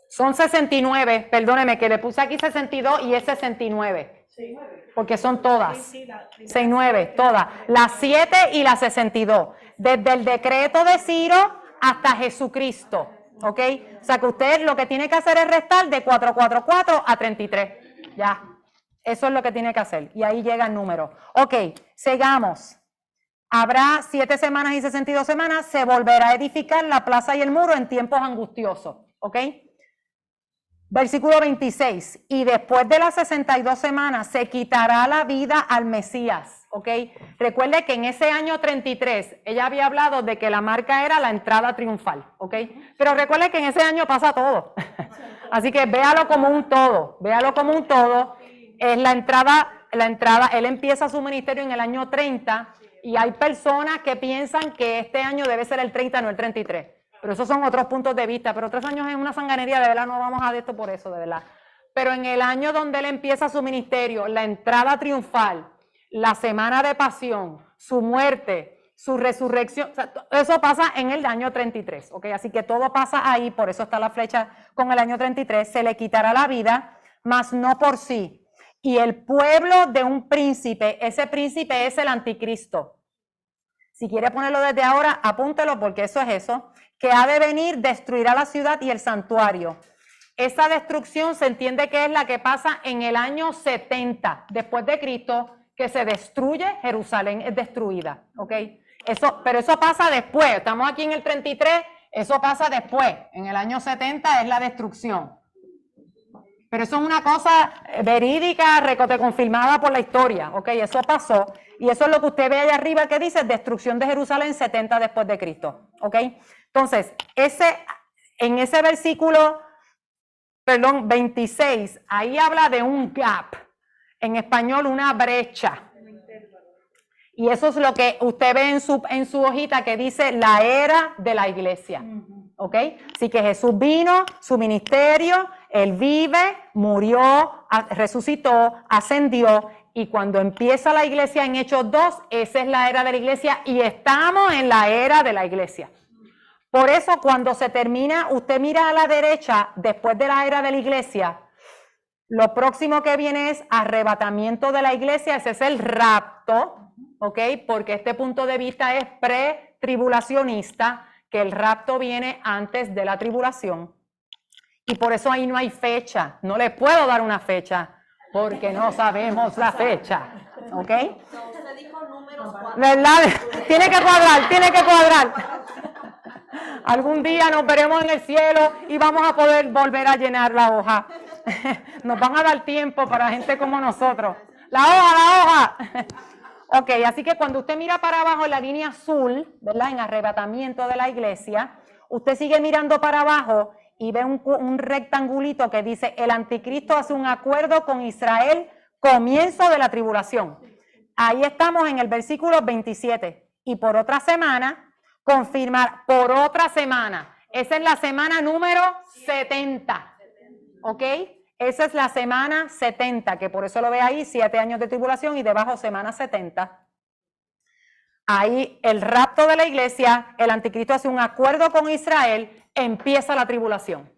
Son 69, perdóneme que le puse aquí 62 y es 69. Porque son todas. 69, todas. Las 7 y las 62. Desde el decreto de Ciro hasta Jesucristo. ¿Ok? O sea que usted lo que tiene que hacer es restar de 444 a 33. Ya. Eso es lo que tiene que hacer. Y ahí llega el número. Ok, sigamos. Habrá 7 semanas y 62 semanas. Se volverá a edificar la plaza y el muro en tiempos angustiosos. ¿Ok? Versículo 26, y después de las 62 semanas se quitará la vida al Mesías, ¿ok? Recuerde que en ese año 33, ella había hablado de que la marca era la entrada triunfal, ¿ok? Pero recuerde que en ese año pasa todo, así que véalo como un todo, es la entrada, él empieza su ministerio en el año 30, y hay personas que piensan que este año debe ser el 30, no el 33. Pero esos son otros puntos de vista, pero 3 años es una sanganería, de verdad no vamos a de esto por eso, de verdad. Pero en el año donde él empieza su ministerio, la entrada triunfal, la semana de pasión, su muerte, su resurrección, o sea, eso pasa en el año 33, ¿ok? Así que todo pasa ahí, por eso está la flecha con el año 33, se le quitará la vida, mas no por sí. y el pueblo de un príncipe. Ese príncipe es el anticristo. Si quiere ponerlo desde ahora, apúntelo porque eso es eso. Que ha de venir, destruirá la ciudad y el santuario. Esa destrucción se entiende que es la que pasa en el año 70 después de Cristo, que se destruye, Jerusalén es destruida, ¿ok? Pero eso pasa después, estamos aquí en el 33, eso pasa después, en el año 70 es la destrucción. Pero eso es una cosa verídica, recote confirmada por la historia, ¿ok? Eso pasó, y eso es lo que usted ve allá arriba que dice destrucción de Jerusalén 70 después de Cristo, ¿ok? Entonces, en ese versículo 26, ahí habla de un gap, en español una brecha. Y eso es lo que usted ve en su hojita que dice la era de la iglesia. ¿Ok? Así que Jesús vino, su ministerio, Él vive, murió, resucitó, ascendió. Y cuando empieza la iglesia en Hechos 2, esa es la era de la iglesia y estamos en la era de la iglesia. Por eso cuando se termina, usted mira a la derecha, después de la era de la iglesia, lo próximo que viene es arrebatamiento de la iglesia, ese es el rapto, ¿ok? Porque este punto de vista es pre-tribulacionista, que el rapto viene antes de la tribulación. Y por eso ahí no hay fecha, no le puedo dar una fecha, porque no sabemos la fecha, ¿ok? ¿Verdad? Tiene que cuadrar. Algún día nos veremos en el cielo y vamos a poder volver a llenar la hoja. Nos van a dar tiempo para gente como nosotros. La hoja. Ok, así que cuando usted mira para abajo en la línea azul, ¿verdad? En arrebatamiento de la iglesia, usted sigue mirando para abajo y ve un rectangulito que dice el anticristo hace un acuerdo con Israel, comienzo de la tribulación. Ahí estamos en el versículo 27. Y por otra semana, confirmar, por otra semana. Esa es la semana número 70. ¿Ok? Esa es la semana 70, que por eso lo ve ahí, 7 años de tribulación y debajo semana 70. Ahí el rapto de la iglesia, el anticristo hace un acuerdo con Israel, empieza la tribulación.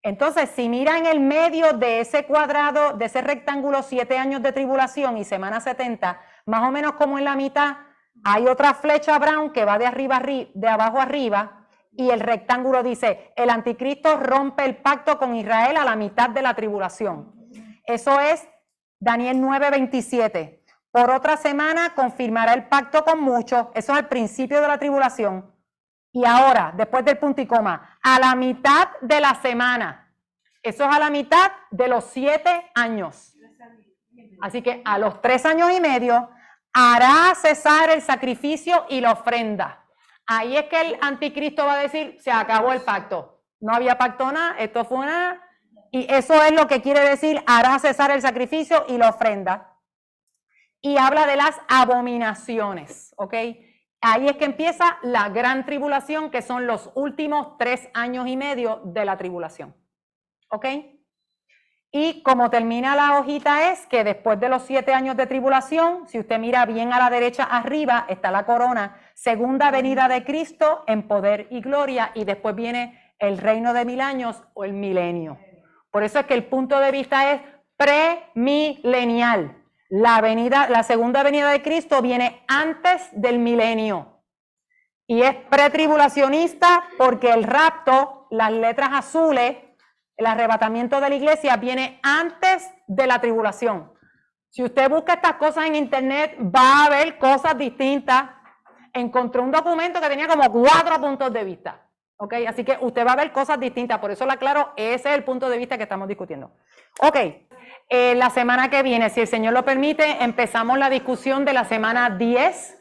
Entonces, si mira en el medio de ese cuadrado, de ese rectángulo, 7 años de tribulación y semana 70, más o menos como en la mitad, hay otra flecha brown que va de abajo arriba, y el rectángulo dice, el anticristo rompe el pacto con Israel a la mitad de la tribulación. Eso es Daniel 9:27. Por otra semana confirmará el pacto con muchos, eso es al principio de la tribulación. Y ahora, después del punto y coma, a la mitad de la semana, eso es a la mitad de los 7 años. Así que a los 3 años y medio, hará cesar el sacrificio y la ofrenda. Ahí es que el anticristo va a decir, se acabó el pacto. No había pacto nada, esto fue nada. Y eso es lo que quiere decir, hará cesar el sacrificio y la ofrenda. Y habla de las abominaciones, ¿ok? Ahí es que empieza la gran tribulación, que son los últimos 3 años y medio de la tribulación, ¿ok? Y como termina la hojita es que después de los 7 años de tribulación, si usted mira bien a la derecha arriba, está la corona, segunda venida de Cristo en poder y gloria, y después viene el reino de 1000 años o el milenio. Por eso es que el punto de vista es premilenial. La segunda venida de Cristo viene antes del milenio. Y es pretribulacionista porque el rapto, las letras azules, el arrebatamiento de la iglesia viene antes de la tribulación. Si usted busca estas cosas en internet, va a ver cosas distintas. Encontré un documento que tenía como 4 puntos de vista. ¿Ok? Así que usted va a ver cosas distintas. Por eso le aclaro, ese es el punto de vista que estamos discutiendo. Ok. La semana que viene, si el Señor lo permite, empezamos la discusión de la semana 10.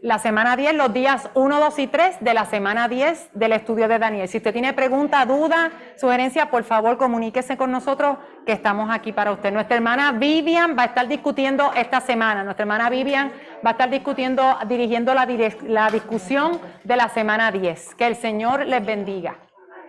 La semana 10, los días 1, 2 y 3 de la semana 10 del estudio de Daniel. Si usted tiene pregunta, duda, sugerencia, por favor comuníquese con nosotros que estamos aquí para usted. Nuestra hermana Vivian va a estar discutiendo esta semana. Nuestra hermana Vivian va a estar dirigiendo la discusión de la semana 10. Que el Señor les bendiga.